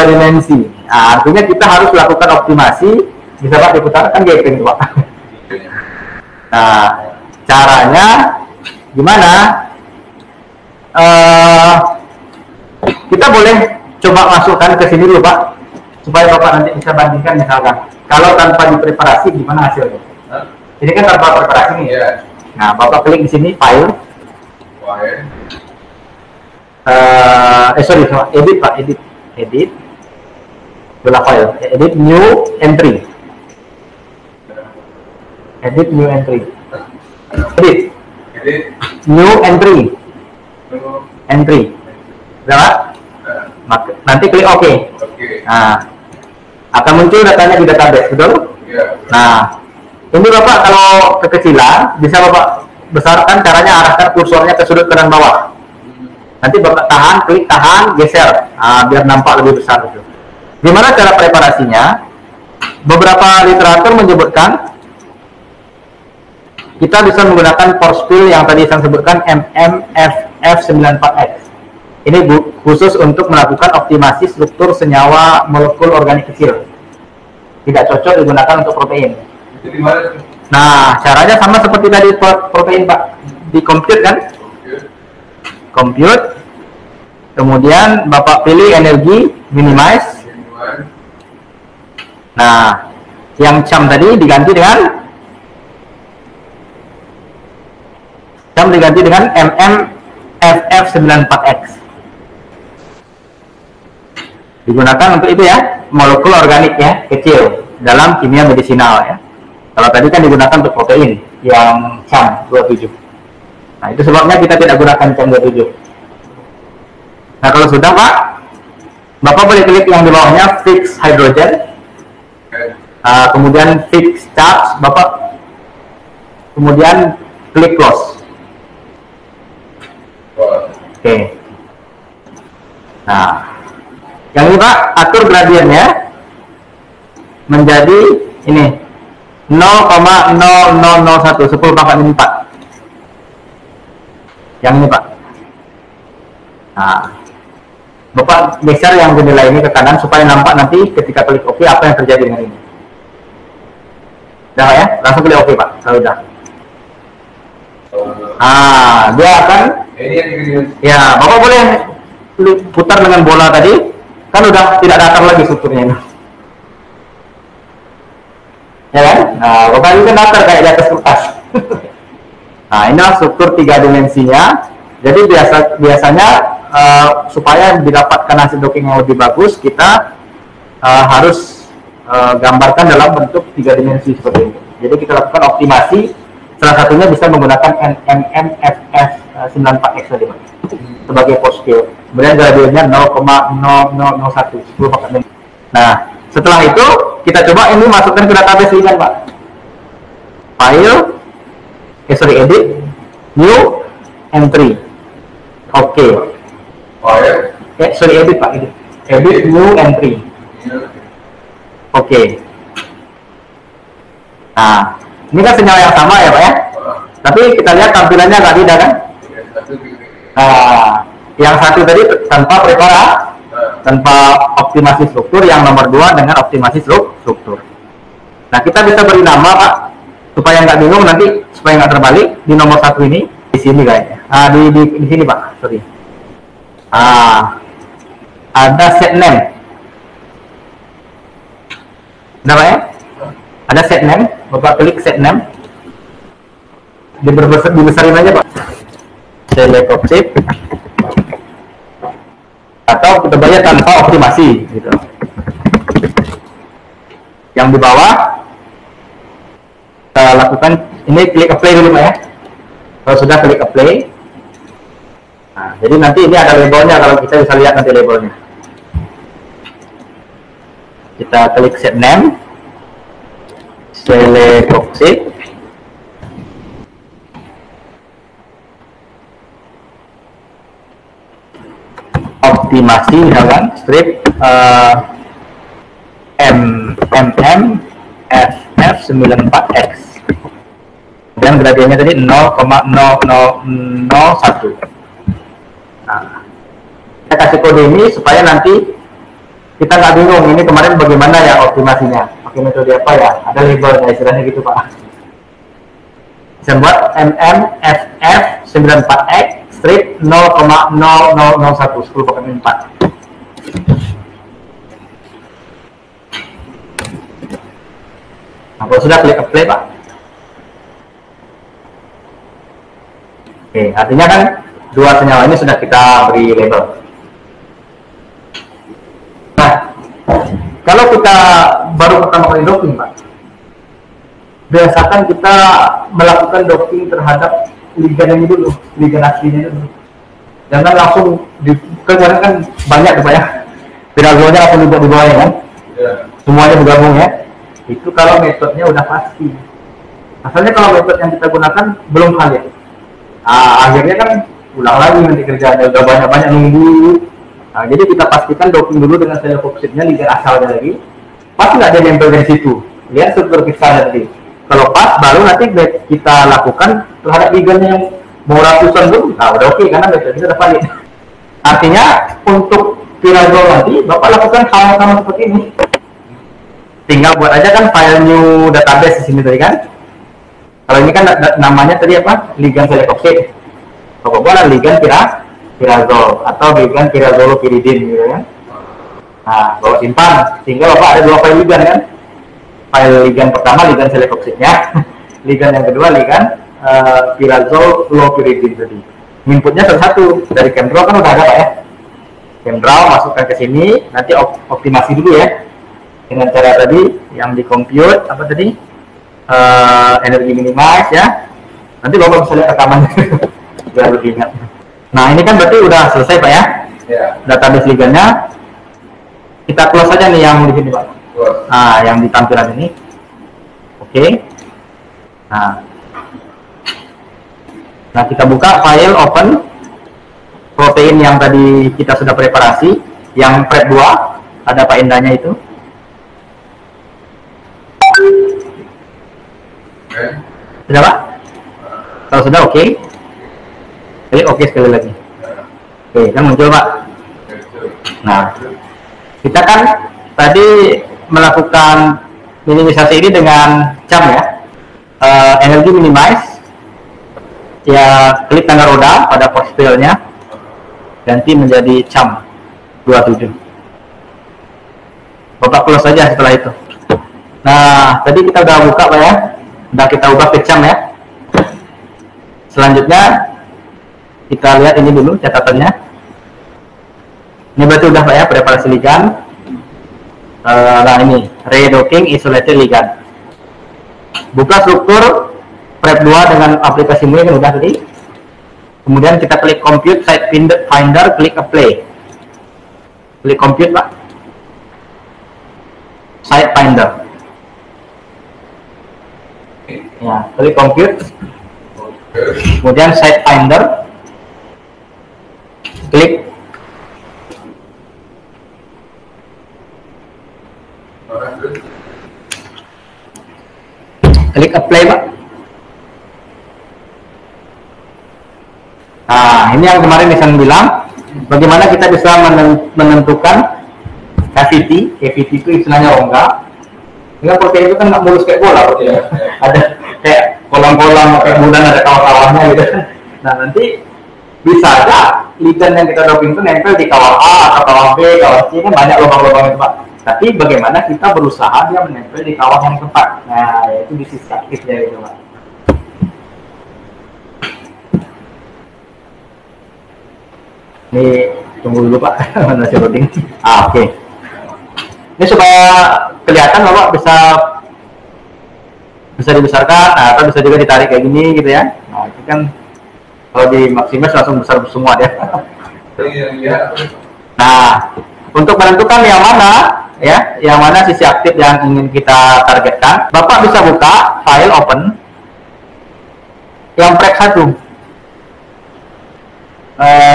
dimensi. Nah, artinya kita harus lakukan optimasi. Bisa Pak diputar, kan gepeng Pak. Nah, caranya gimana? Kita boleh coba masukkan ke sini dulu Pak, supaya Bapak nanti bisa bandingkan misalkan. Kalau tanpa dipreparasi gimana hasilnya? Ini kan tanpa preparasi nih. Yeah. Nah, Bapak klik di sini file. Edit Pak, edit. Belah file, edit new entry. Edit new entry. Edit. New entry. Berapa? Nanti klik OK. Nah, akan muncul datanya di database, betul? Nah, ini Bapak kalau kekecilan, bisa Bapak besarkan, caranya arahkan kursornya ke sudut kanan bawah. Nanti Bapak klik tahan, geser, biar nampak lebih besar. Gimana cara preparasinya? Beberapa literatur menyebutkan kita bisa menggunakan force field yang tadi saya sebutkan MMFF94X. Ini khusus untuk melakukan optimasi struktur senyawa molekul organik kecil. Tidak cocok digunakan untuk protein. Jadi mana? Nah, caranya sama seperti tadi protein, Pak. Di compute kan? Compute. Kemudian Bapak pilih energi, minimize. Nah, yang CAM tadi diganti dengan MMFF94X. Digunakan untuk itu ya, molekul organik ya, kecil dalam kimia medisinal ya. Kalau tadi kan digunakan untuk protein yang CAM 27. Nah, itu sebabnya kita tidak gunakan CAM 27. Nah, kalau sudah Pak, Bapak boleh klik yang di bawahnya fix hydrogen. Kemudian fix charge, Bapak kemudian klik close. Oke. Nah, yang ini Pak, atur gradiennya menjadi ini 0,0001, 10 pangkat 4. Yang ini Pak. Nah, Bapak geser yang jendela ini ke kanan supaya nampak nanti ketika klik OK apa yang terjadi dengan ini. Udah ya, langsung klik OK Pak, kalau udah. Dia akan ya, Bapak boleh putar dengan bola tadi, kan udah tidak datar lagi strukturnya ini. Ya kan? Nah, Bapak ini kan datar kayak di atas kertas. Nah, inilah struktur 3 dimensinya. Jadi biasanya supaya didapatkan hasil docking yang lebih bagus, kita harus gambarkan dalam bentuk 3 dimensi seperti ini. Jadi kita lakukan optimasi. Salah satunya bisa menggunakan MMFF94X tadi Pak, sebagai posture. Kemudian gradiennya 0,0001, 10 pangkat 5. Nah, setelah itu kita coba ini masukkan ke database ringan Pak. File, edit, new, entry. Oke. Edit Pak, edit, new, entry. Oke. Nah, ini kan senyawa yang sama ya Pak ya. Tapi kita lihat tampilannya agak beda kan. Nah, yang satu tadi tanpa preparat, tanpa optimasi struktur, yang nomor 2 dengan optimasi struktur. Nah, kita bisa beri nama Pak supaya nggak bingung nanti, supaya nggak terbalik. Di nomor 1 ini di sini kayaknya. Di sini Pak, sorry. Ada set name. Udah Pak ya? Ada set name, Bapak klik set name. Dibesarin aja Pak. Select object. Atau kita bayar tanpa optimasi gitu. Yang di bawah kita lakukan ini, klik apply dulu Pak ya. Kalau sudah klik apply. Nah, jadi nanti ini ada labelnya, kalau kita bisa lihat nanti labelnya. Kita klik set name, select object, optimasi misalkan strip MMFF94X, dan gradiennya tadi 0,0001. Nah, kita kasih kode ini supaya nanti kita nggak bingung ini kemarin bagaimana ya optimasinya, pakai metode apa ya, ada labelnya istilahnya gitu Pak. Bisa buat MMFF94X strip 0,0001, 10 pangkat 4. Nah, kalau sudah klik apply Pak. Oke, artinya kan 2 senyawa ini sudah kita beri label. Nah, kalau kita baru pertama kali docking Pak, biasakan kita melakukan docking terhadap ligan ini dulu, ligan aslinya dulu. Jangan langsung kemarin kan banyak tuh Pak ya, piragolnya langsung dibuat di bawahnya kan, semuanya bergabung ya. Itu kalau metodenya udah pasti. Asalnya kalau metode yang kita gunakan belum valid, akhirnya kan ulang lagi nanti kerjanya, udah banyak-banyak nunggu. Nah, jadi kita pastikan docking dulu dengan sel epoxidnya, ligan asalnya lagi. Pas nggak ada nempel dari situ, lihat struktur kristalnya tadi. Kalau pas, baru nanti kita lakukan terhadap ligannya yang mau ratusan dulu. Nah, udah oke, karena metodenya udah valid. Artinya untuk Pirazol nanti Bapak lakukan hal yang sama seperti ini. Tinggal buat aja kan file new database di sini tadi kan. Kalau ini kan namanya tadi apa? Ligand selekoxib. Bapak buat ligand Pirazol atau ligand pirazolopiridin gitu kan. Nah, Bapak simpan. Tinggal Bapak ada dua file ligand kan. File ligand pertama ligand selekoxibnya, ligand yang kedua ligand pirazolopiridin tadi. Inputnya satu dari ChemDraw kan udah ada Pak ya. ChemDraw masukkan ke sini, nanti optimasi dulu ya dengan cara tadi yang di compute apa tadi energi minimize ya. Nanti Bapak bisa lihat rekamannya biar lebih ingat. Nah ini kan berarti udah selesai Pak ya, database ligandnya. Kita close aja nih yang di sini Pak. Nah yang di tampilan ini, oke. Nah kita buka file open protein yang tadi kita sudah preparasi, yang prep 2, ada Pak Indahnya itu. Sudah Pak? Kalau sudah oke. Klik oke sekali lagi. Oke, kan muncul Pak. Nah, kita kan tadi melakukan minimisasi ini dengan CAM ya. Energi minimize. Ya, klik tanda roda pada force field-nya, ganti menjadi CAM 27. Bapak close saja setelah itu. Nah, tadi kita udah buka Pak ya, udah kita ubah ke CAM ya. Selanjutnya kita lihat ini dulu catatannya. Ini berarti udah Pak ya, preparasi ligand. Nah ini redocking isolated ligand. Buka struktur prep 2 dengan aplikasi MUI kan udah tadi. Kemudian kita klik compute site finder, klik apply. Klik compute Pak. Site finder. Ya, klik compute. Kemudian site finder. Klik apply Pak. Nah, ini yang kemarin Nisan bilang, bagaimana kita bisa menentukan cavity itu istilahnya rongga. Dengan protein itu kan nggak mulus kayak bola, ya. Ada kayak kolam-kolam, kayak bulan ada kawah-kawahnya gitu. Nah, nanti bisa aja ligand yang kita doping itu nempel di kawah A atau kawah B, kawah C, kan banyak lubang-lubang itu Pak. Tapi bagaimana kita berusaha dia menempel di kawah yang tepat. Nah, yaitu di sisi aktifnya itu Pak. Ini tunggu dulu Pak, masih loading. Oke. Ini supaya kelihatan Bapak bisa dibesarkan, atau bisa juga ditarik kayak gini gitu ya. Nah, itu kan kalau di maximize langsung besar semua deh. Nah, untuk menentukan yang mana ya, yang mana sisi aktif yang ingin kita targetkan, Bapak bisa buka file open yang prep 1.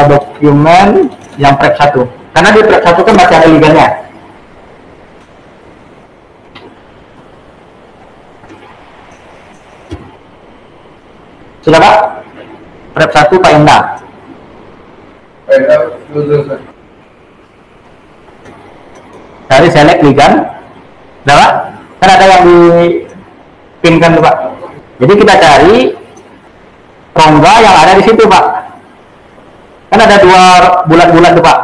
Dokumen yang prep 1, karena di prep 1 kan masih ada ligandnya. Sudah Pak? Prep 1 Pak Indah. Dari select ligand. Sudah Pak? Kan ada yang dipinkan tuh Pak. Jadi kita cari rongga yang ada di situ Pak. Kan ada dua bulat-bulat tuh Pak.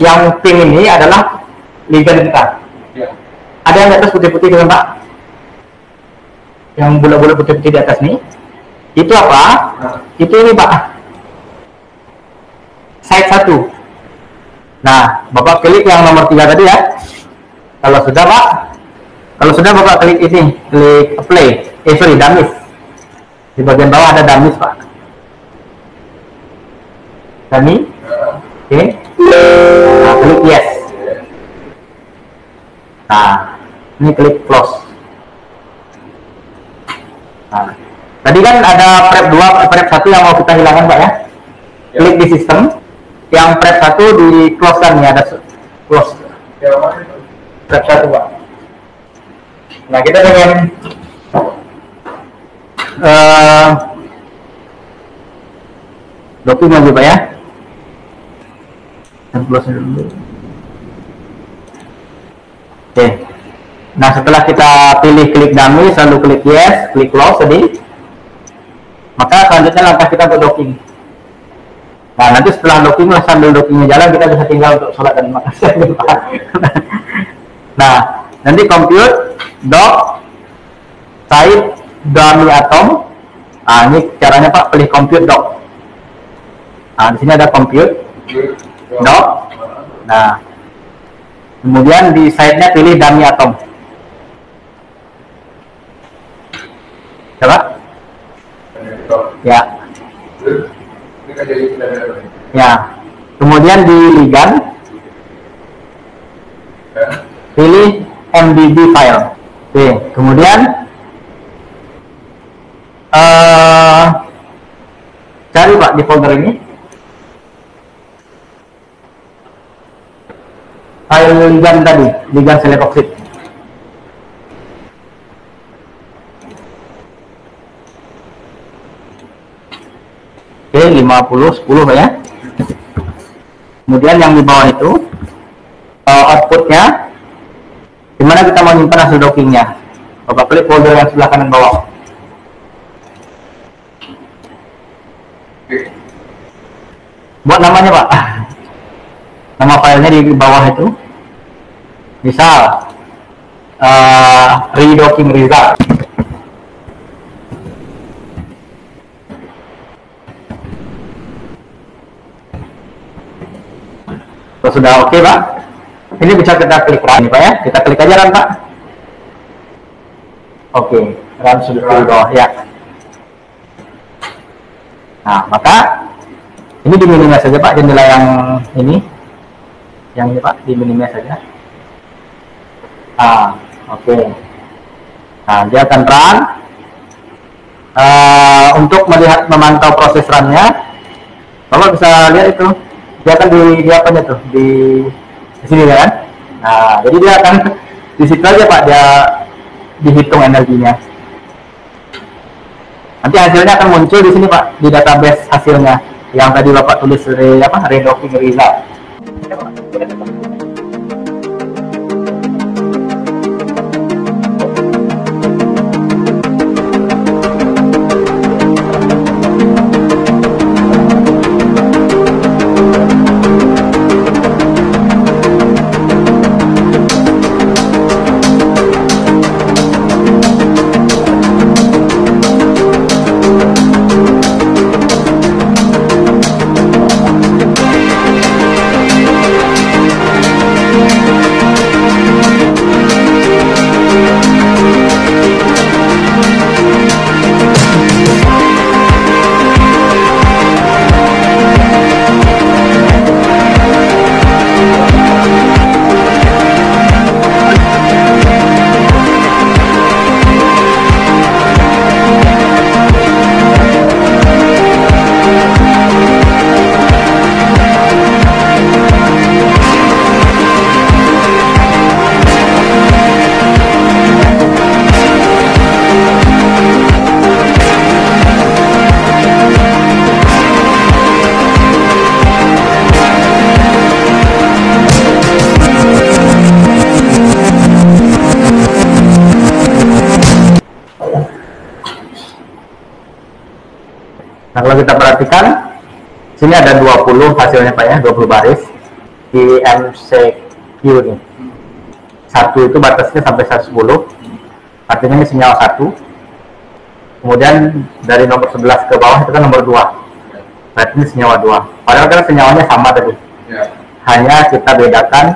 Yang pink ini adalah ligand kita. Ya. Ada yang di atas putih-putih dengan Pak. Yang bulat-bulat putih-putih di atas nih. Itu apa? Nah. Itu ini Pak. Site 1. Nah, Bapak klik yang nomor 3 tadi ya. Kalau sudah Pak. Kalau sudah Bapak klik ini, klik apply. Dummies. Di bagian bawah ada dummies Pak. Dummy. Oke. Nah, klik yes. Nah, ini klik close. Nah, tadi kan ada prep 2, prep 1 yang mau kita hilangkan Pak ya. Klik di sistem. Yang prep 1 di close kan ya, ada close. Prep 1 Pak. Nah, kita dengan dokumen Pak ya. close dulu. Oke. Nah, setelah kita pilih klik dummy, selalu klik yes, klik close tadi. Maka selanjutnya langkah kita untuk docking. Nah, nanti setelah docking, sambil dockingnya jalan, kita bisa tinggal untuk sholat dan makan. Nah, nanti compute dock site dummy atom. Nah, ini caranya Pak, pilih compute dock. Nah, di sini ada compute dock. Nah, kemudian di site-nya pilih dummy atom. Coba. Ya. Ya. Kemudian di ligand pilih MDB file. Oke. Kemudian cari Pak di folder ini file ligand tadi, ligand select oxide. Oke, 50 10 ya. Kemudian yang di bawah itu outputnya, dimana kita mau nyimpan hasil dockingnya. Bapak klik folder yang sebelah kanan bawah. Buat namanya Pak. Nama filenya di bawah itu. Misal redocking result. Kalau sudah oke Pak, ini bisa kita klik run Pak ya. Kita klik aja run Pak. Oke, run sudah di bawah ya. Nah, maka ini diminimize saja Pak, jendela yang ini Pak, diminimize saja. Ah, oke. Nah, dia akan run. Untuk memantau proses runnya, Bapak bisa lihat itu. Dia akan di apanya tuh, di sini kan. Nah, jadi dia akan di situ aja Pak, dia dihitung energinya. Nanti hasilnya akan muncul di sini Pak, di database hasilnya yang tadi Bapak tulis redocking result. Nah, kalau kita perhatikan, sini ada 20 hasilnya Pak ya, 20 baris di MCQ nih. 1 itu batasnya sampai 110, artinya ini senyawa 1. Kemudian dari nomor 11 ke bawah itu kan nomor 2, berarti ini senyawa 2. Padahal kan senyawanya sama tadi, hanya kita bedakan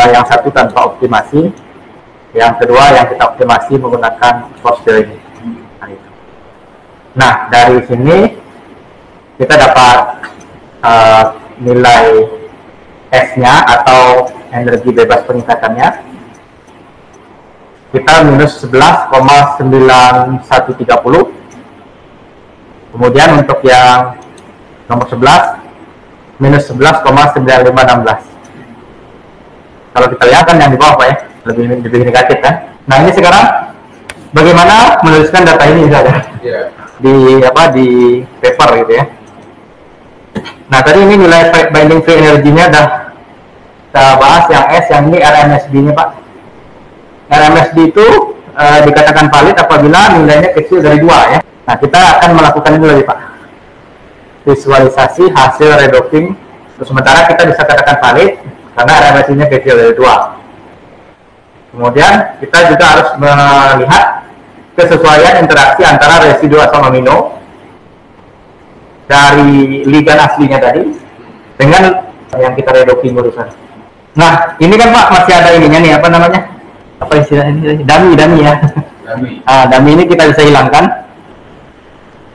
yang satu tanpa optimasi, yang kedua yang kita optimasi menggunakan posture ini. Nah, dari sini kita dapat nilai S-nya atau energi bebas peningkatannya. Kita minus 11,9130. Kemudian untuk yang nomor 11 minus 11,9516. Kalau kita lihat kan yang di bawah Pak ya, lebih negatif kan. Nah, ini sekarang bagaimana menuliskan data ini misalnya di paper gitu ya. Nah, tadi ini nilai binding free energinya udah Kita bahas yang S, yang ini RMSD-nya Pak. RMSD itu dikatakan valid apabila nilainya kecil dari 2 ya. Nah, kita akan melakukan ini lagi Pak. Visualisasi hasil redocking. Sementara kita bisa katakan valid karena RMSD-nya kecil dari 2. Kemudian kita juga harus melihat kesesuaian interaksi antara residu asam amino dari ligan aslinya tadi dengan yang kita redocking barusan. Nah, ini kan Pak masih ada ininya nih, apa namanya? Apa istilahnya ini? Dummy ya. Dummy. Dummy ini kita bisa hilangkan.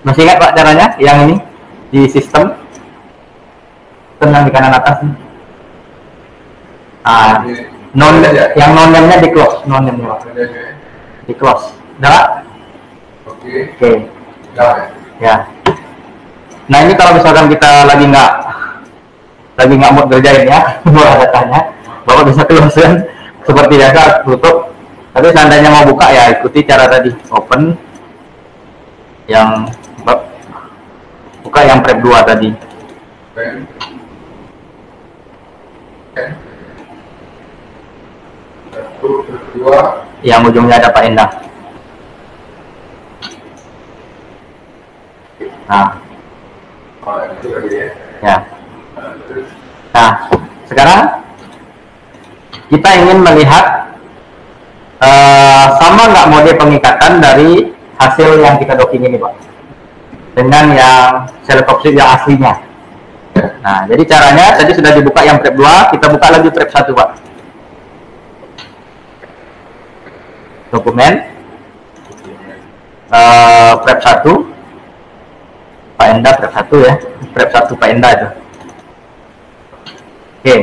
Masih ingat Pak caranya? Yang ini di sistem tenang di kanan atas. Yang non-name-nya di close, non-name-nya Pak. Di close. Udah? Oke. Ya. Nah, ini kalau misalkan kita lagi nggak mau kerjain ya, mau datanya, Bapak bisa close kan? Seperti biasa tutup. Tapi seandainya mau buka ya ikuti cara tadi, open yang buka yang prep 2 tadi. Yang ujungnya ada Pak Endah. Nah, ya. Nah, sekarang kita ingin melihat sama nggak mode pengikatan dari hasil yang kita docking ini Pak dengan yang selektoksib yang aslinya. Nah, jadi caranya tadi sudah dibuka yang prep 2, kita buka lagi prep 1 Pak. Dokumen prep 1 Pak Enda prep 1 ya, prep 1 Pak Enda itu. Oke.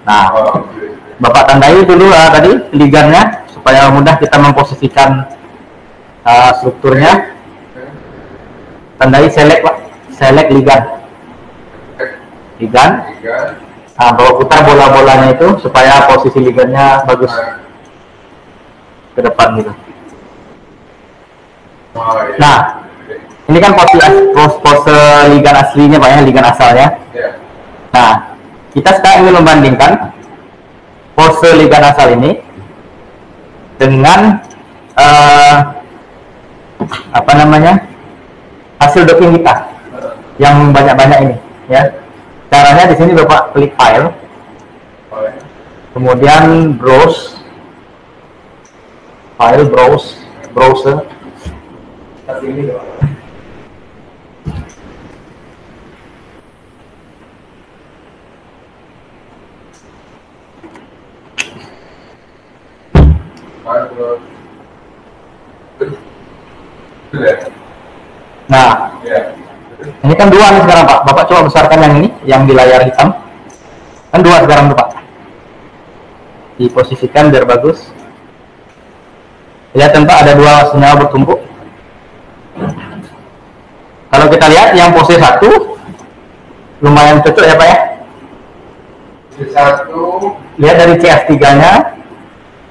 Nah, Bapak tandai dulu tadi ligannya supaya mudah kita memposisikan strukturnya. Tandai select Pak, select ligan. Nah, bawa putar bola-bolanya itu supaya posisi ligannya bagus ke depan gitu. Nah, ini kan pose ligan aslinya Pak ya, ligan asalnya. Nah, kita sekarang ingin membandingkan pose ligan asal ini dengan apa namanya, hasil docking kita yang banyak-banyak ini ya. Caranya di sini Bapak klik file, kemudian browse, file, browser. Nah, ini kan 2 nih sekarang Pak. Bapak coba besarkan yang ini, yang di layar hitam. Kan 2 sekarang tuh Pak. Diposisikan biar bagus. Lihat Pak, ada 2 senyawa bertumpuk. Kalau kita lihat yang pose 1 lumayan cocok ya Pak ya. Pose 1. Lihat dari CS3-nya.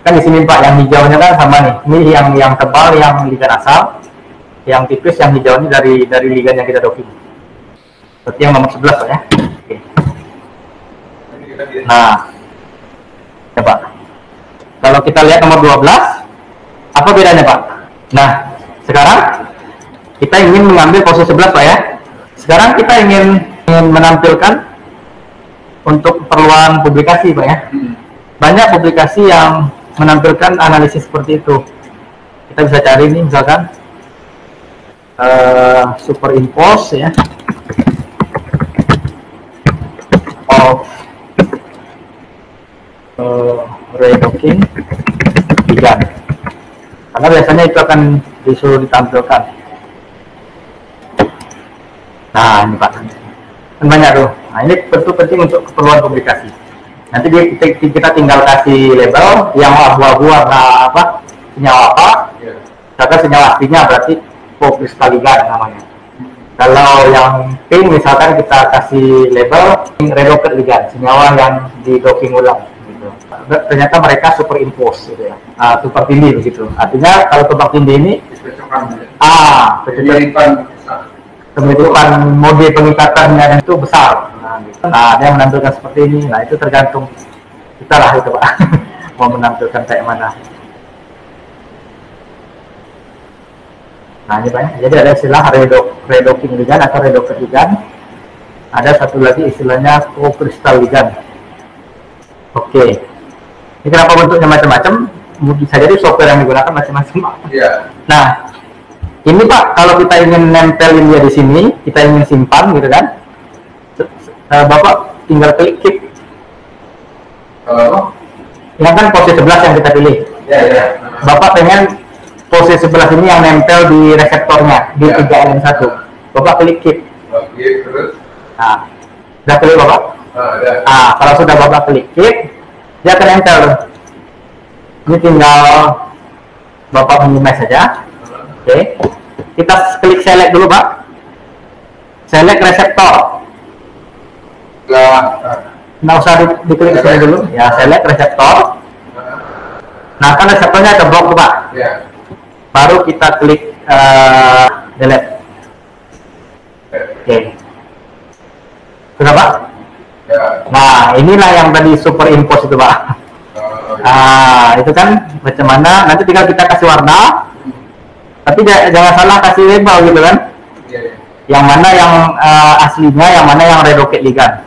Kan di sini Pak, yang hijaunya kan sama nih. Ini yang tebal yang ligan asal, yang tipis yang hijaunya dari ligan yang kita docking. Seperti yang nomor 11 Pak ya. Oke. Nah, ya Pak. Kalau kita lihat nomor 12, apa bedanya Pak? Nah, sekarang kita ingin mengambil pose 11 Pak ya. Sekarang kita ingin menampilkan untuk keperluan publikasi Pak ya. Banyak publikasi yang menampilkan analisis seperti itu. Kita bisa cari nih misalkan superimpose ya of redocking ligan, karena biasanya itu akan disuruh ditampilkan. Nah, ini Pak, kan banyak tuh. Nah, ini tentu penting untuk keperluan publikasi. Nanti kita tinggal kasih label yang abu-abu warna apa, senyawa apa, misalkan senyawa aslinya berarti pokristaligan namanya. Kalau yang pink misalkan kita kasih label redocket ligan, senyawa yang di docking ulang gitu. Ternyata mereka superimpose gitu ya. Tumpang tindih begitu. Artinya kalau tumpang tindih ini kemiripan mode pengikatannya itu besar. Nah, gitu. Nah, ada yang menampilkan seperti ini. Nah, itu tergantung kita lah itu Pak. Mau menampilkan kayak mana. Nah, ini Pak. Jadi ada istilah redocking ligand atau redocket ligand. Ada satu lagi istilahnya co-crystal ligand. Oke. Ini kenapa bentuknya macam-macam? Bisa jadi software yang digunakan macam-macam. Iya. Nah, ini Pak, kalau kita ingin nempelin dia di sini, kita ingin simpan gitu kan, Bapak tinggal klik keep. Yang kan pose 11 yang kita pilih. Iya, iya. Bapak pengen pose 11 ini yang nempel di reseptornya di 3LN1. Bapak klik keep. Oke, terus? Nah, udah klik Bapak? Ada. Nah, kalau sudah Bapak klik keep, dia akan nempel. Ini tinggal Bapak minimize saja. Oke. Kita klik select dulu Pak. Select reseptor. Nggak usah diklik sini dulu. Ya, select reseptor. Nah, kan reseptornya ada blok Pak. Ya. Baru kita klik delete. Oke. Sudah Pak? Ya. Nah, inilah yang tadi superimpose itu Pak. Nah, itu kan macam mana? Nanti tinggal kita kasih warna. Tapi jangan salah kasih label gitu kan. Iya. Yang mana yang aslinya, yang mana yang redocket ligand.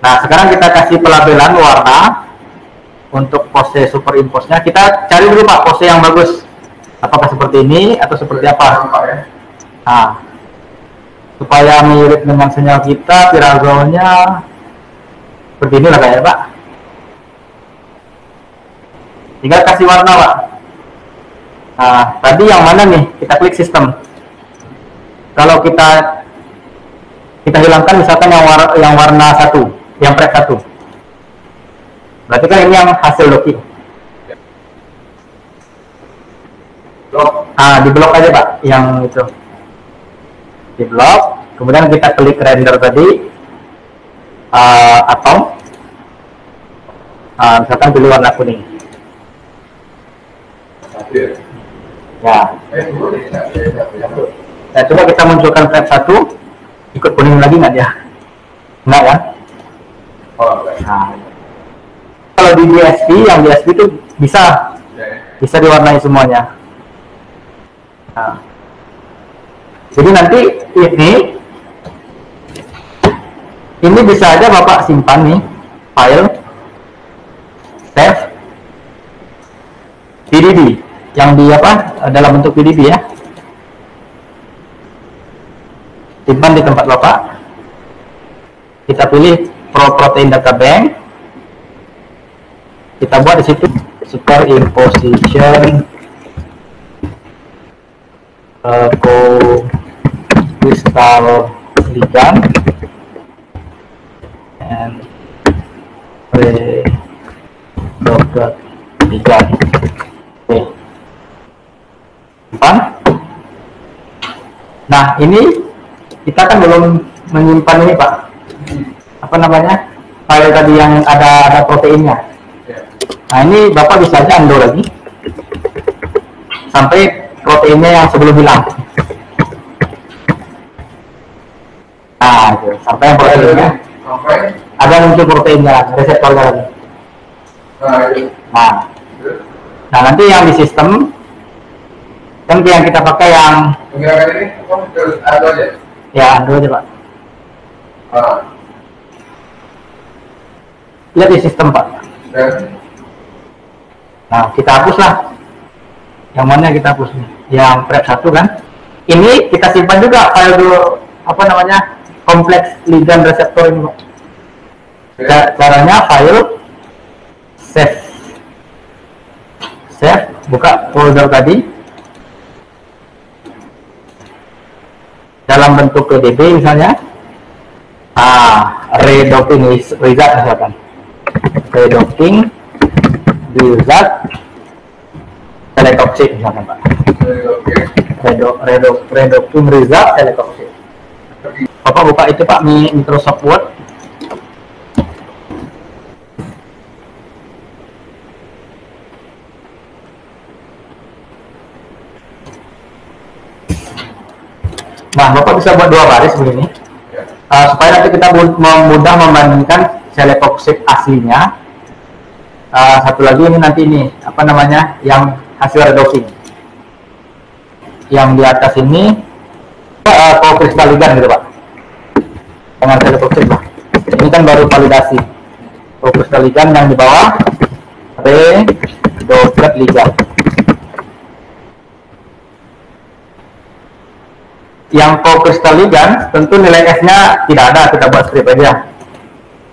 Nah, sekarang kita kasih pelabelan warna untuk pose superimpose-nya. Kita cari dulu Pak pose yang bagus. Apakah seperti ini atau seperti apa? Nah, supaya mirip dengan sinyal kita, pirazolnya seperti inilah kayaknya Pak. Tinggal kasih warna Pak. Nah, tadi yang mana nih? Kita klik sistem. Kalau kita hilangkan misalkan yang warna 1, yang prep 1. Berarti kan ini yang hasil docking. Di blok aja Pak, yang itu. Di blok, kemudian kita klik render tadi atom. Misalkan pilih warna kuning. Ya. Nah, coba kita munculkan frame 1, ikut kuning lagi nggak dia? Nggak kan? Nah, kalau di DSP, yang DSP itu bisa diwarnai semuanya. Nah, jadi nanti ini bisa aja Bapak simpan nih file save PDB yang di dalam bentuk PDB ya. Simpan di tempat Bapak. Kita pilih protein data bank. Kita buat di situ superimposition co-crystal ligand and redocket ligand. Oke. Simpan. Nah, ini kita kan belum menyimpan ini Pak, apa namanya, file tadi yang ada proteinnya. Nah, ini Bapak bisa aja undo lagi sampai proteinnya yang sebelum hilang. Nah, itu. Sampai yang proteinnya ada muncul proteinnya, reseptornya lagi. Nah, nanti yang di sistem kan yang kita pakai yang ini terus ada aja. ya undo aja Pak. Lihat di sistem Pak. Nah, kita hapus lah. Yang mana kita hapus nih? Yang prep 1 kan. Ini kita simpan juga file dulu, apa namanya, kompleks ligand reseptor ini Pak. Caranya file save, buka folder tadi dalam bentuk PDB misalnya. Redocking result misalkan. Redocking result teletoxic misalkan Pak. Redocking result teletoxic. Bapak buka itu Pak, Microsoft Word. Nah, Bapak bisa buat 2 baris begini. supaya nanti kita mudah membandingkan selepoxib aslinya. Satu lagi ini nanti ini apa namanya yang hasil redoxing yang di atas ini kokristaligan gitu Pak, dengan selepoxib Pak. Ini kan baru validasi kokristaligan, yang di bawah redoplet ligan. Yang kokristaligan tentu nilai S-nya tidak ada, kita buat strip aja.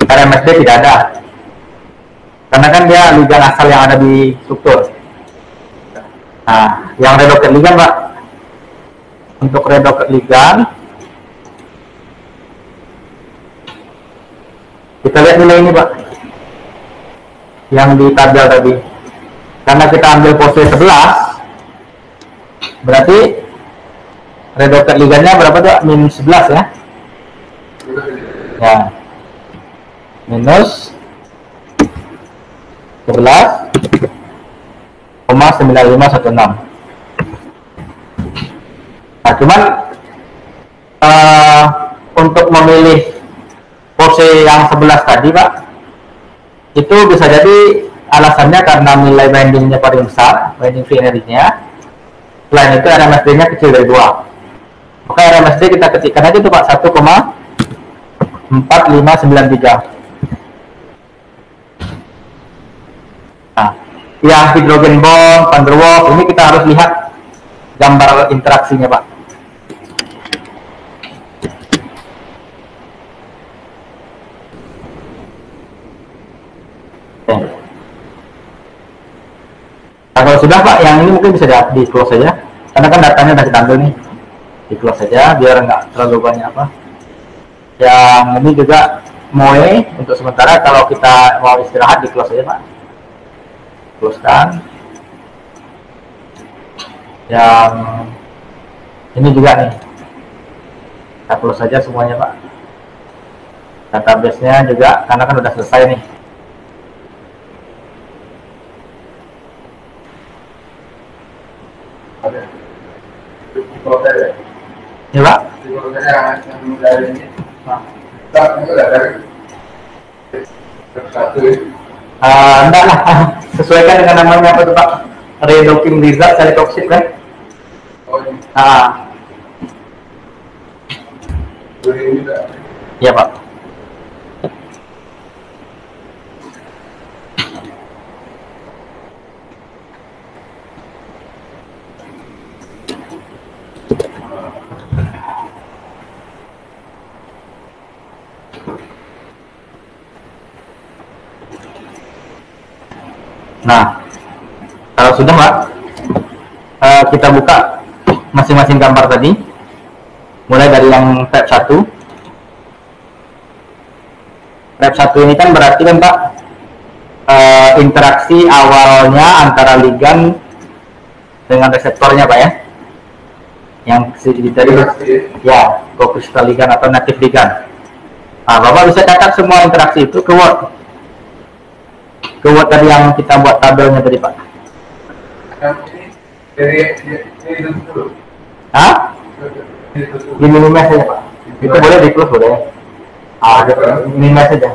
RMSD tidak ada, karena kan dia ligan asal yang ada di struktur. Nah, yang redoplet ligan Pak, untuk redoplet ligan kita lihat nilai ini Pak, yang di tabel tadi. Karena kita ambil pose 11, berarti redoplet ligannya berapa tuh? Min 11 ya. Ya, minus 11,9516. Nah, cuman untuk memilih pose yang 11 tadi Pak, itu bisa jadi alasannya karena nilai bindingnya paling besar, binding free energy-nya. Selain itu RMSD-nya kecil dari 2. Maka RMSD kita ketikkan aja tuh Pak, 1,4593. Nah, yang hidrogen bond, van der Waals, ini kita harus lihat gambar interaksinya Pak. Nah, kalau sudah Pak, yang ini mungkin bisa di close saja, karena kan datanya udah kita ambil nih, di close saja biar nggak terlalu banyak apa. Yang ini juga moe untuk sementara, kalau kita mau istirahat di close saja Pak, close kan. Yang ini juga nih kita close saja semuanya Pak. Database-nya juga karena kan udah selesai nih. Ya Pak. Enggak lah, sesuaikan dengan namanya apa tuh Pak? Redocking result selepoxib kan? Ya Pak. Nah, kalau sudah Pak, kita buka masing-masing gambar tadi, mulai dari yang tab 1. Tab 1 ini kan berarti kan Pak, interaksi awalnya antara ligan dengan reseptornya Pak ya, yang tadi ya kokristaligan ligan atau native ligan. Nah, Bapak bisa catat semua interaksi itu ke Word. Ke Word tadi yang kita buat tabelnya tadi Pak. Ini dulu. Hah? Di minimize saja Pak. Itu boleh di close boleh. Minimize saja.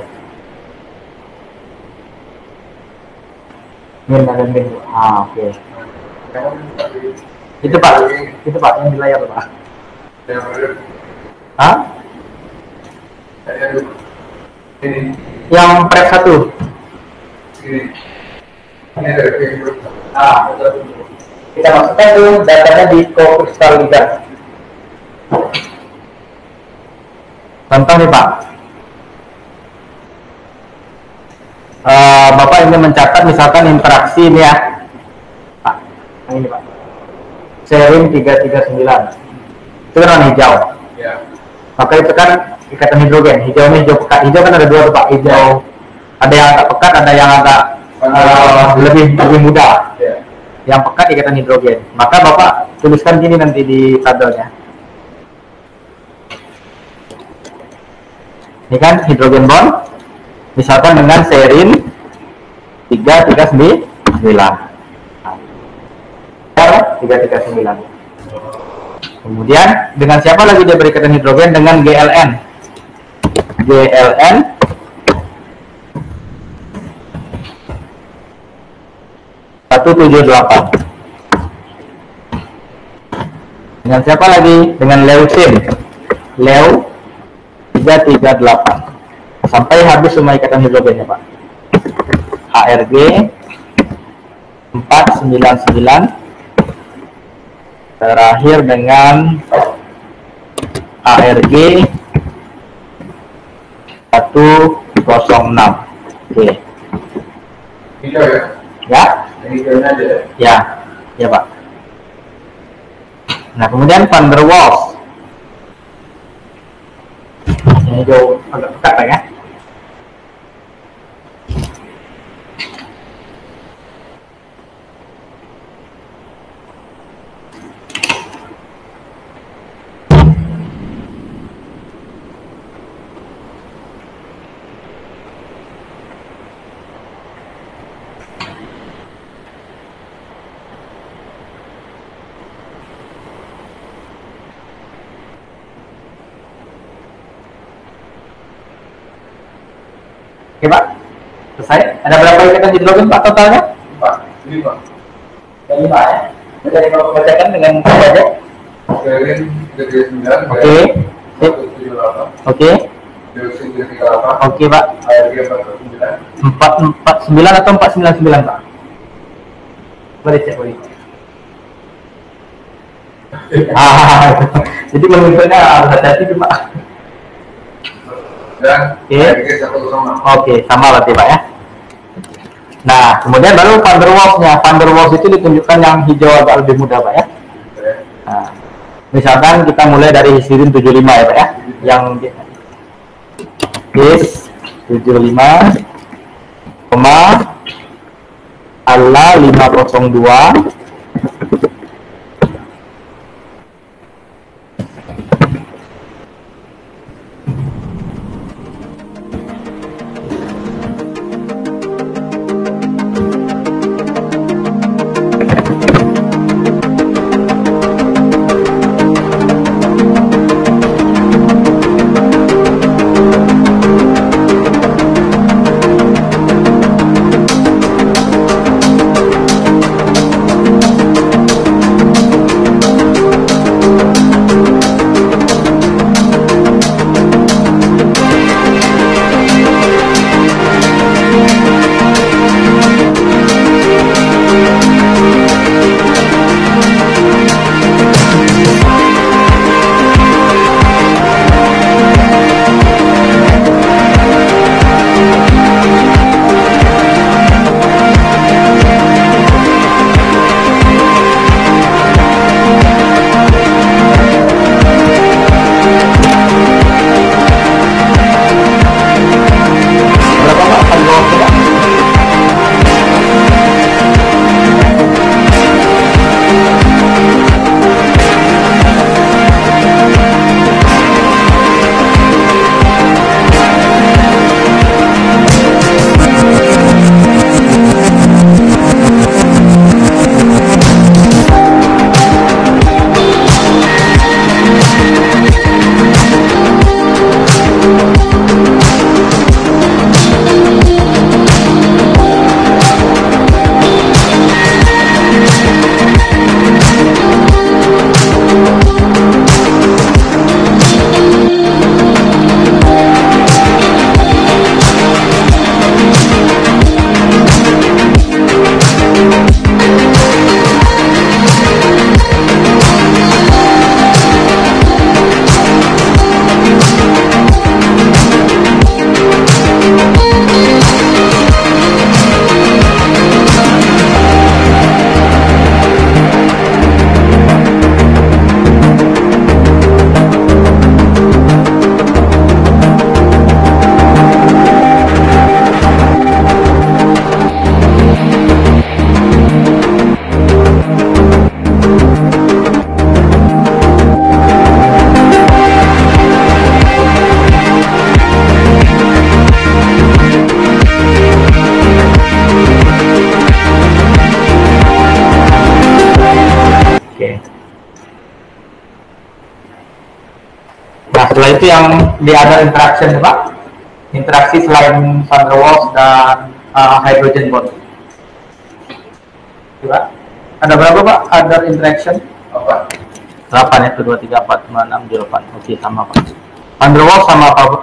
Min dan min. Oke. Itu Pak yang di layar Pak. Hah? Yang prep 1. Kita masukkan tuh datanya di kokristaligan. Contoh nih Pak, Bapak ingin mencatat misalkan interaksi ini ya Pak, ini Pak, serin 339 itu kan warna hijau ya. Maka itu kan ikatan hidrogen, hijau ini hijau pekat. Hijau kan ada 2 tuh Pak, hijau ada yang agak pekat, ada yang agak lebih muda ya. Yang pekat ikatan hidrogen. Maka Bapak tuliskan gini nanti di tabelnya. Ini kan hidrogen bond, misalkan dengan serin 339. 339. Kemudian dengan siapa lagi dia berikatan hidrogen? Dengan GLN. GLN (178). Dengan siapa lagi? Dengan leucin, leu 338. Sampai habis semua ikatan hidrogennya, Pak. HRG 499, terakhir dengan ARG 106. Oke. Hijau ya? Ya? Hijaunya aja ya? Ya, ya Pak. Nah, kemudian van der Waals. Ini jauh agak dekat Pak ya. Oke Pak, selesai. Ada berapa ikatan hidrogen Pak totalnya? 5. Ada 5 ya. Jadi kalau bacakan dengan saja. Kalian 39. Oke. 178. Oke. Leucin 338. Oke Pak. ARG 449. 449 atau 499 Pak? Boleh cek boleh. Jadi menentunya harus hati-hati Pak. Dan ARG 106. Oke, sama berarti Pak ya. Nah, kemudian baru van der Waals-nya. Van der Waals itu ditunjukkan yang hijau agak lebih mudah Pak ya. Nah, misalkan kita mulai dari histidin 75 ya Pak ya. Yang his 75, ALA 502, Nah, setelah itu yang di other interaction Pak. interaksi selain van der Waals dan hydrogen bond. Coba. Ada berapa Pak? Other interaction? Apa? 8 ya, 2, 3, 4, 5, 6, 7, 8. Oke, sama Pak. Van der Waals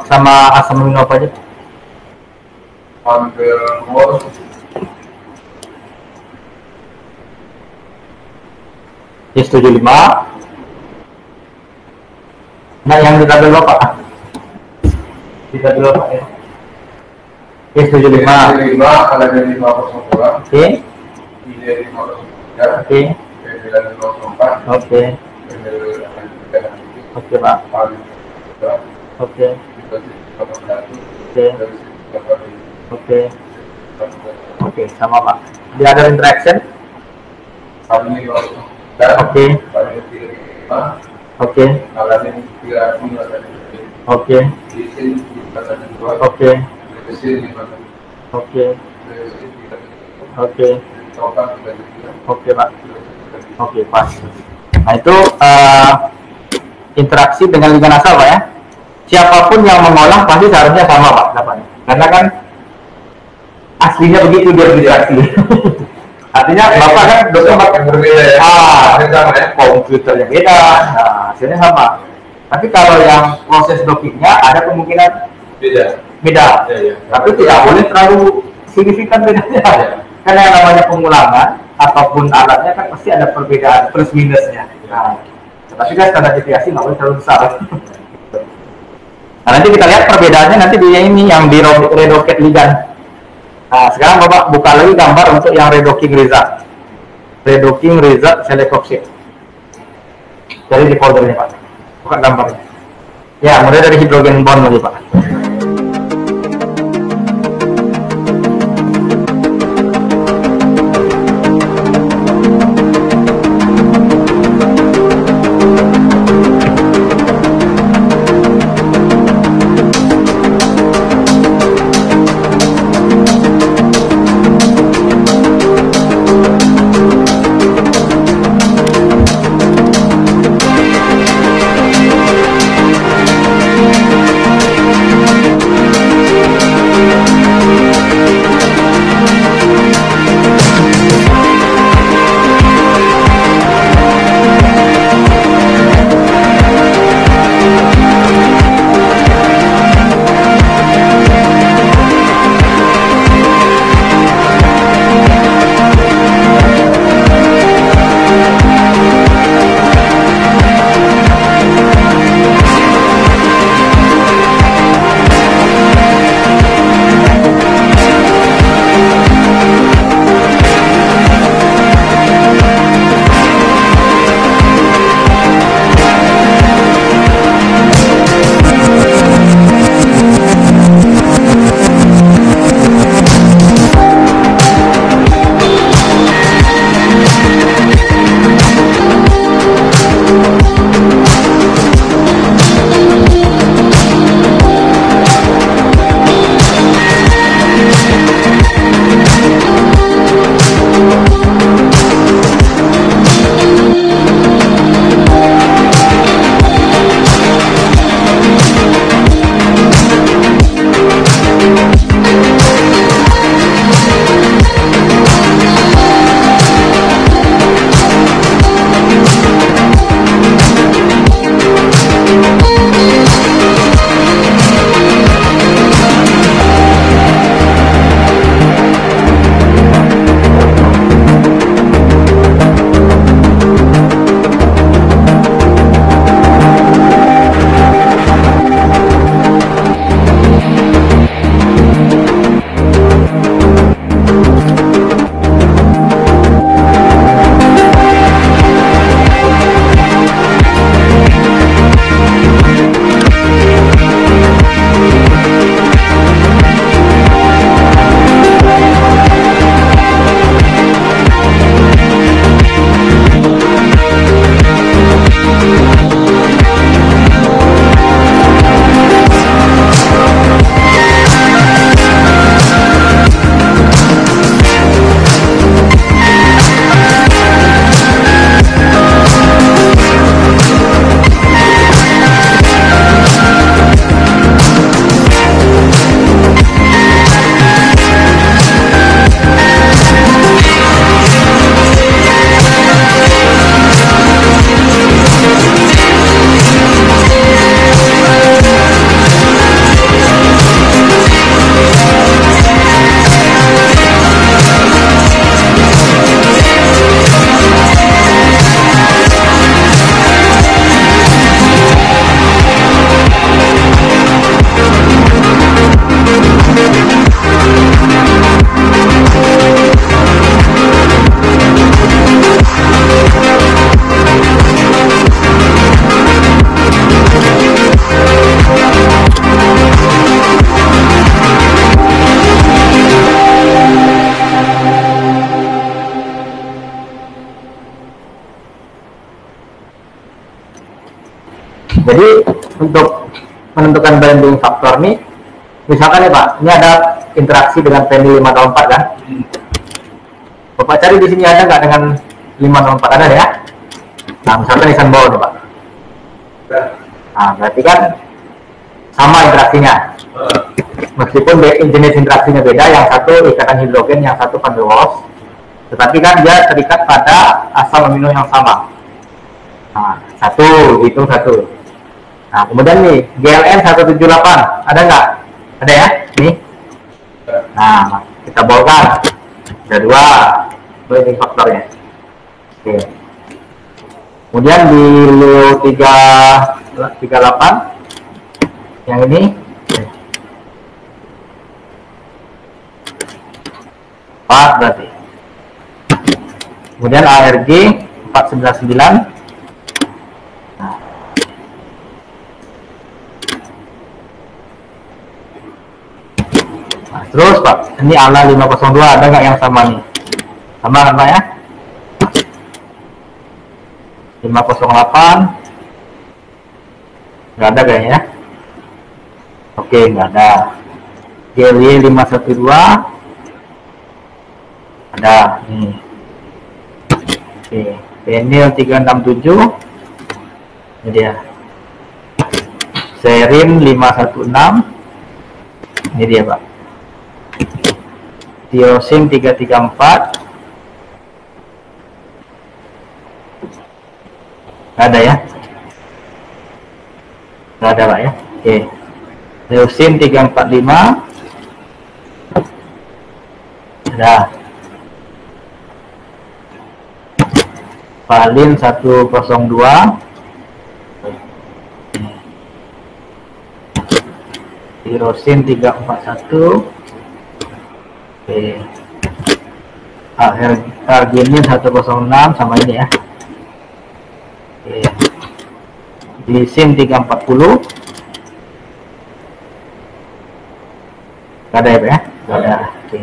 sama asam amino apa aja? Van der Waals. Yes, 75. Nah, yang kita dulu Pak. Kita dulu Pak ya. Yes, 75. 5, ada dari 502. Oke. Ini 503. Oke. Dari 504. Oke. Oke Pak. Oke. Oke. Oke, sama Pak. Di other interaction? Oke. Oke. Oke. Oke. Oke. Oke. Oke Pak. Oke, pas. Nah itu interaksi dengan ligan asal Pak ya. Siapapun yang mengolah pasti seharusnya sama Pak dapatnya. Karena kan aslinya begitu dia berinteraksi. Artinya Bapak kan dokter yang berbeda ya. Sama ya. Komputernya beda. Nah, hasilnya sama. Tapi kalau yang proses dockingnya ada kemungkinan beda. Ya. Tapi tidak boleh terlalu signifikan bedanya. Ya. Karena yang namanya pengulangan ataupun alatnya kan pasti ada perbedaan plus minusnya. Nah, tapi kan standar deviasi nggak boleh terlalu besar. Nah, nanti kita lihat perbedaannya nanti di ini yang di redocket ligan. Nah, sekarang Bapak buka lagi gambar untuk yang redocking result. Redocking result celecoxib. Jadi di foldernya Pak. Buka gambarnya. Ya, mulai dari hidrogen bond lagi Pak. untuk menentukan binding faktor nih, misalkan nih Pak, ini ada interaksi dengan PNI 504 kan? Bapak cari di sini ada nggak dengan 504, ada ya? Nah, misalkan isan bawah nih Pak. Nah, berarti kan sama interaksinya. Meskipun jenis interaksinya beda, yang satu ikatan hidrogen, yang satu van der Waals, tetapi kan dia terikat pada asam amino yang sama. Nah, hitung satu. Nah, kemudian nih GLN 178 ada nggak? Ada ya? Nih. Nah, kita bolkan. Ada 2 ini faktornya. Oke. Kemudian di Leo 38 yang ini berarti. Kemudian ARG 499. Nah, terus Pak, ini ALA 502 ada nggak yang sama nih? Sama kan Pak ya? 508 nggak ada kayaknya ya? Oke, nggak ada. GW 512 ada nih. Oke, penil 367 ini dia. Serin 516 ini dia Pak. Tiosin 334 nggak ada ya? Nggak ada Pak ya? Oke. Leusin 345 ada. Valin 102 Tirosin 341. Oke. Arginin 106 sama ini ya. Oke. Glisin 340 nggak ada ya? Nggak ada. Oke.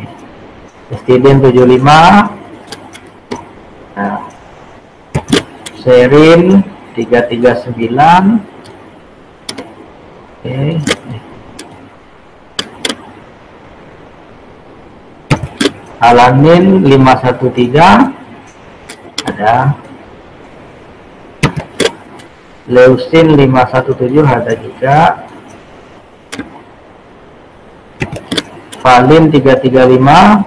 Histidin 75. Nah. Serin 339. Oke. Alanin 513 ada. Leusin 517 ada juga. Valin 335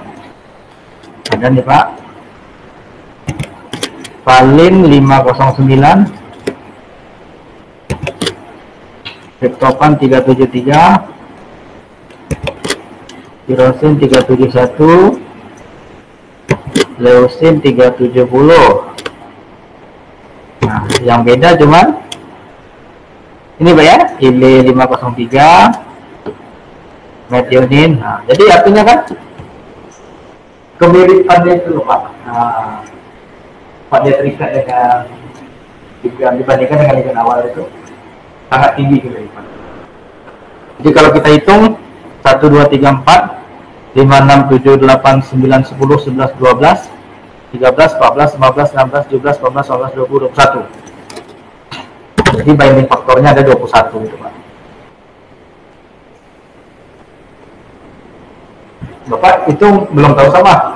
ada nih Pak. Valin 509, Triptofan 373, Tirosin 371, Leusin 370. Nah, yang beda cuman ini Pak ya, ILE 503, metionin. Nah, jadi artinya kan kemiripannya itu loh Pak. Nah, pada terikat dengan dibandingkan dengan event awal itu sangat tinggi kemiripan. Jadi kalau kita hitung 1, 2, 3, 4, 5, 6, 7, 8, 9, 10, 11, 12, 13, 14, 15, 16, 17, 18, 19, 20, 21. Jadi binding faktornya ada 21 gitu Pak. Bapak itu belum tahu sama.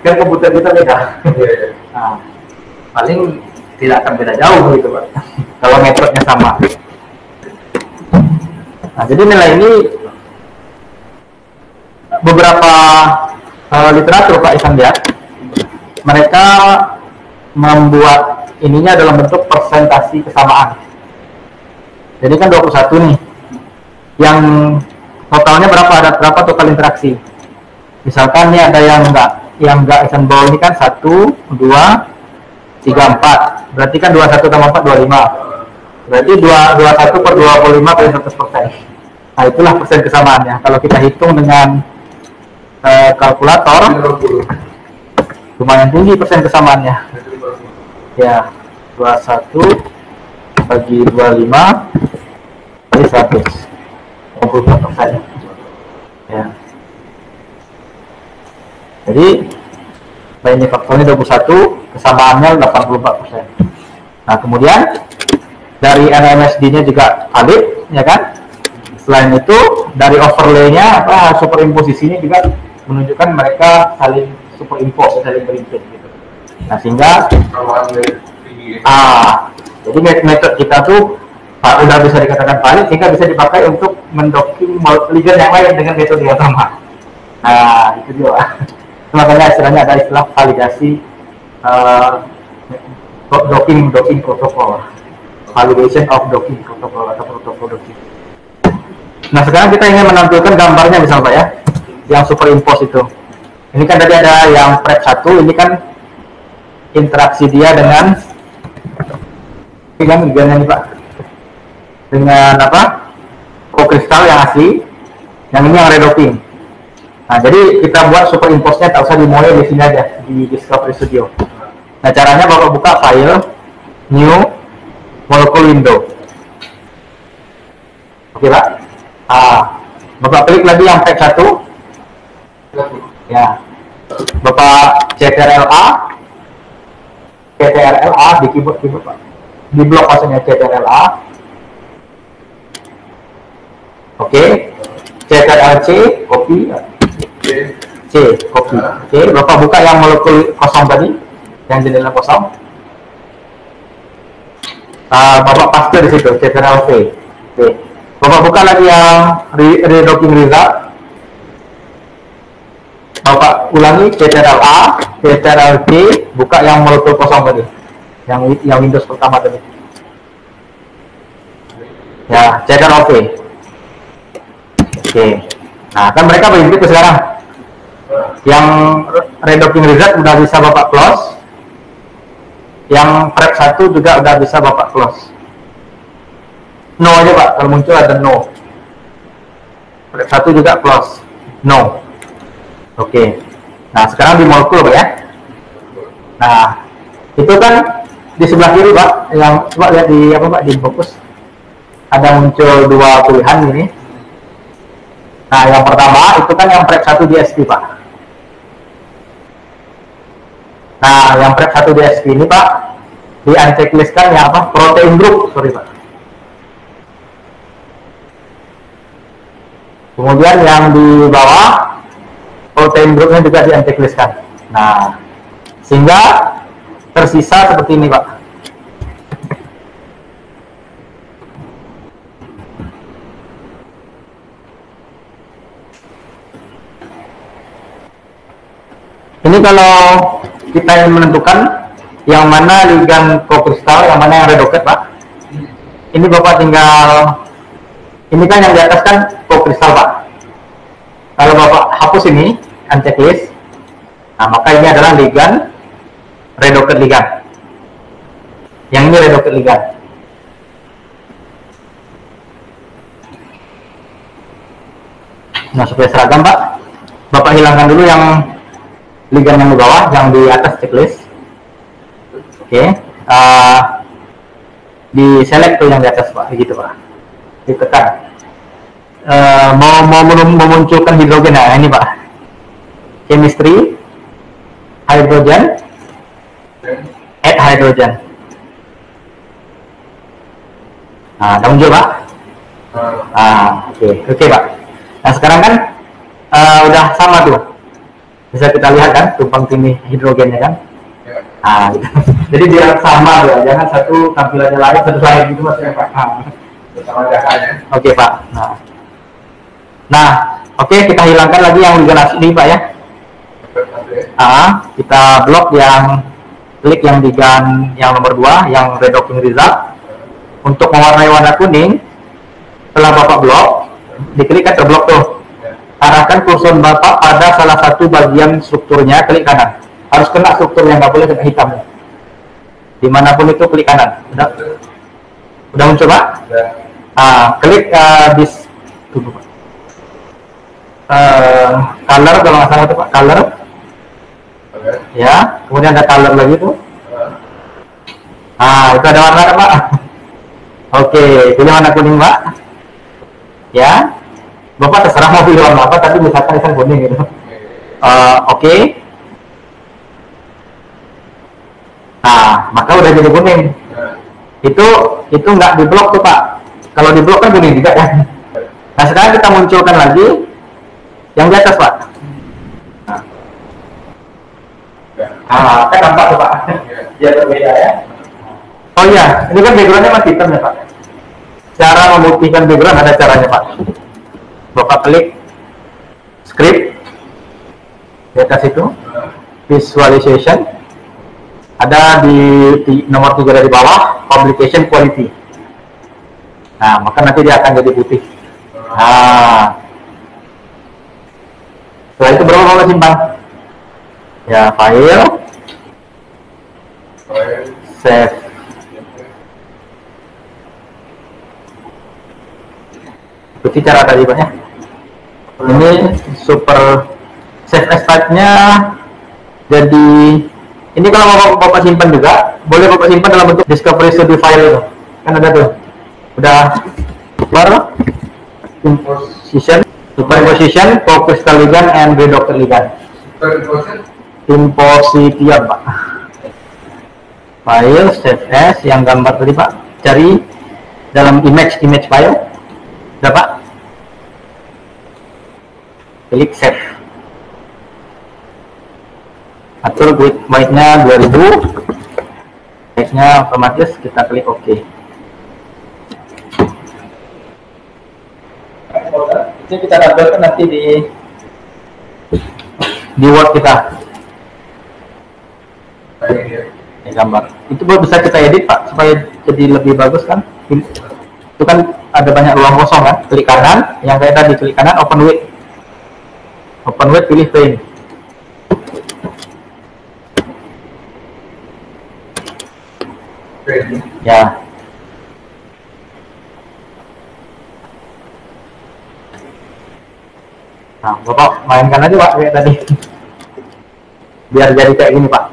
Kan komputer kita beda. Nah, paling tidak akan beda jauh gitu Pak. Kalau metodenya sama. Nah, jadi nilai ini beberapa literatur Pak Isan lihat, mereka membuat ininya dalam bentuk persentasi kesamaan. Jadi kan 21 nih. Yang totalnya berapa, ada berapa total interaksi? Misalkan nih ada yang enggak Isan bawa ini kan 1, 2, 3, 4. Berarti kan 21 tambah 4 25. Berarti 21 per 25 kali 100%. Nah, itulah persen kesamaannya. Kalau kita hitung dengan kalkulator, lumayan tinggi persen kesamaannya. Ya, 21 bagi 25 kali 100. 24%. Ya. Jadi binding faktornya 21, kesamaannya 84%. Nah, kemudian dari NMSD-nya juga valid, ya kan? Selain itu dari overlay-nya superimposisinya juga menunjukkan mereka saling superimpose, saling berimpit gitu. Nah sehingga jadi metode kita tuh udah bisa dikatakan valid sehingga bisa dipakai untuk mendocking ligand yang lain dengan metode yang sama. Nah itu dia. Makanya istilahnya ada istilah validasi docking protocol, validation of docking protocol atau protokol docking. Nah sekarang kita ingin menampilkan gambarnya misalnya Pak ya, yang superimpose itu. Ini kan tadi ada yang prep 1, ini kan interaksi dia dengan ligandnya nih Pak, dengan kokristal yang asli, yang ini yang redocking. Nah jadi kita buat superimpose-nya tak usah dimulai di sini aja di Discovery Studio. Nah caranya Bapak buka file, new, molecule window. Oke Pak. Bapak klik lagi yang tag 1 ya, Bapak CTRL-A di keyboard Pak, di blok maksudnya CTRL-A. Oke, CTRL-C copy, C copy. Oke, Bapak buka yang molekul kosong tadi, yang jendela kosong. Bapak paste di situ CTRL-V. Oke. Bapak buka lagi yang redocking result. Bapak ulangi CTRL-A, CTRL-C, buka yang molekul kosong tadi, yang Windows pertama tadi. Ya, CTRL-V. Oke. Nah, kan mereka berimpit sekarang. Yang redocking result udah bisa Bapak close. Yang prep 1 juga udah bisa Bapak close. No aja Pak, kalau muncul ada no. Prep 1 juga close, no. Oke. Nah sekarang di molekul Pak ya. Nah itu kan di sebelah kiri Pak, yang coba lihat di di fokus, ada muncul dua pilihan ini. Nah yang pertama itu kan yang prep 1 DSP Pak. Nah yang prep 1 DSP ini Pak, di unchecklistkan yang protein group, sorry Pak. Kemudian yang di bawah protein groupnya juga di unchecklistkan. Nah, sehingga tersisa seperti ini Pak. Ini kalau kita ingin menentukan yang mana ligand kokristal, yang mana yang redoket Pak. Ini Bapak tinggal, ini kan yang di atas kan kokristal Pak. Kalau Bapak hapus ini unchecklist, nah maka ini adalah ligand redoket ligand. Yang ini redoket ligand. Nah supaya seragam Pak, Bapak hilangkan dulu yang ligand yang di bawah, yang di atas checklist. Oke, di select tuh yang di atas Pak, begitu Pak. Ditekan. Mau memunculkan hidrogen, nah ini Pak. Chemistry, hydrogen, add hydrogen. Nah, udah muncul Pak. Oke Pak. Nah sekarang kan udah sama tuh. Bisa kita lihat kan tumpang tindih hidrogennya kan. Gitu. Jadi biar sama ya, jangan satu tampilannya lain, satu lain gitu maksudnya Pak. Sama dasarnya. Oke Pak. Nah, oke, kita hilangkan lagi yang ligand asli Pak ya. Kita blok yang klik yang ligand yang nomor 2, yang redocking result. Untuk mewarnai warna kuning, setelah Bapak blok, diklik kan terblok tuh. Arahkan kursor Bapak pada salah satu bagian strukturnya, klik kanan. Harus kena strukturnya, nggak boleh kena hitamnya. Dimanapun itu klik kanan. Udah muncul Pak? Klik dis color kalau nggak salah itu Pak, color. Ya, kemudian ada color lagi tuh. Itu ada warna kan Pak? Oke, pilih warna kuning Pak. Ya, Bapak terserah mau pilih warna apa, tapi misalkan ikan kuning gitu. Oke. Nah, maka udah jadi kuning. itu nggak diblok tuh Pak. Kalau diblok kan kuning juga ya. Nah sekarang kita munculkan lagi yang di atas Pak. Kan nampak tuh Pak. Dia berbeda ya. Oh iya, ini kan backgroundnya masih hitam ya Pak. Cara memutihkan background ada caranya Pak. Bapak klik script di atas itu, visualization, ada di nomor 3 dari bawah, publication quality. Nah, maka nanti dia akan jadi putih. Nah, setelah itu berapa mau simpan? Ya, file, save. Ikuti cara tadi Pak ya. Ini super save as type-nya jadi ini kalau mau Bapak simpan juga boleh Bapak simpan dalam bentuk discovery studio file itu. Kan ada tuh. Udah keluar superimposition, co-crystal ligand and redox ligand. Imposition Pak. File save as yang gambar tadi Pak. Cari dalam image file. Udah Pak. Klik save. Atur weight-nya 2000. Size-nya otomatis kita klik OK. Ini kita tampilkan nanti di Word kita. Ini gambar. Itu bisa kita edit Pak supaya jadi lebih bagus kan? Itu kan ada banyak ruang kosong kan? Klik kanan, yang kayak tadi klik kanan open with. Open with pilih paint. Ya. Nah, Bapak mainkan aja Pak kayak tadi. Biar jadi kayak gini Pak.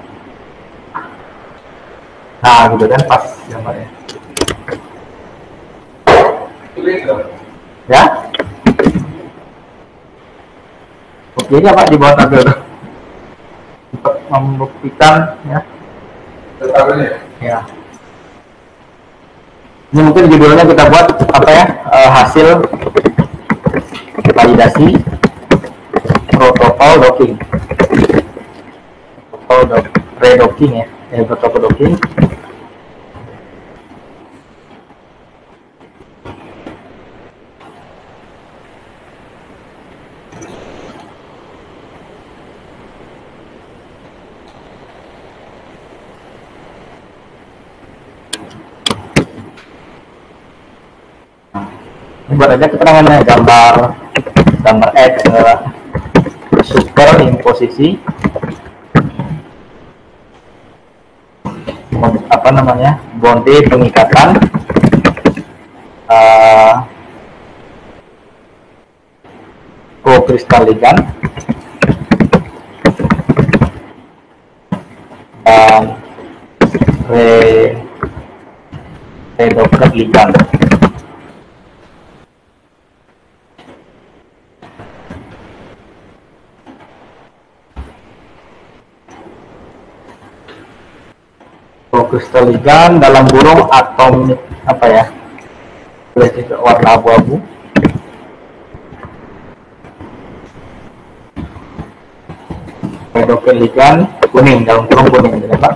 Nah, gitu kan pas gambarnya. Ya. Oke aja Pak di bawah tabel untuk membuktikan ya. Ya. Ini mungkin judulnya kita buat apa ya, hasil validasi protokol docking, redocking ya, protokol docking. Buat aja keterangannya gambar X superimposisi apa namanya bonde pengikatan co-crystal ligand dan redox ligand. Crystal ligand dalam burung atom apa ya, boleh juga warna abu-abu. Redox ligand kuning dalam burung kuning, ya Pak.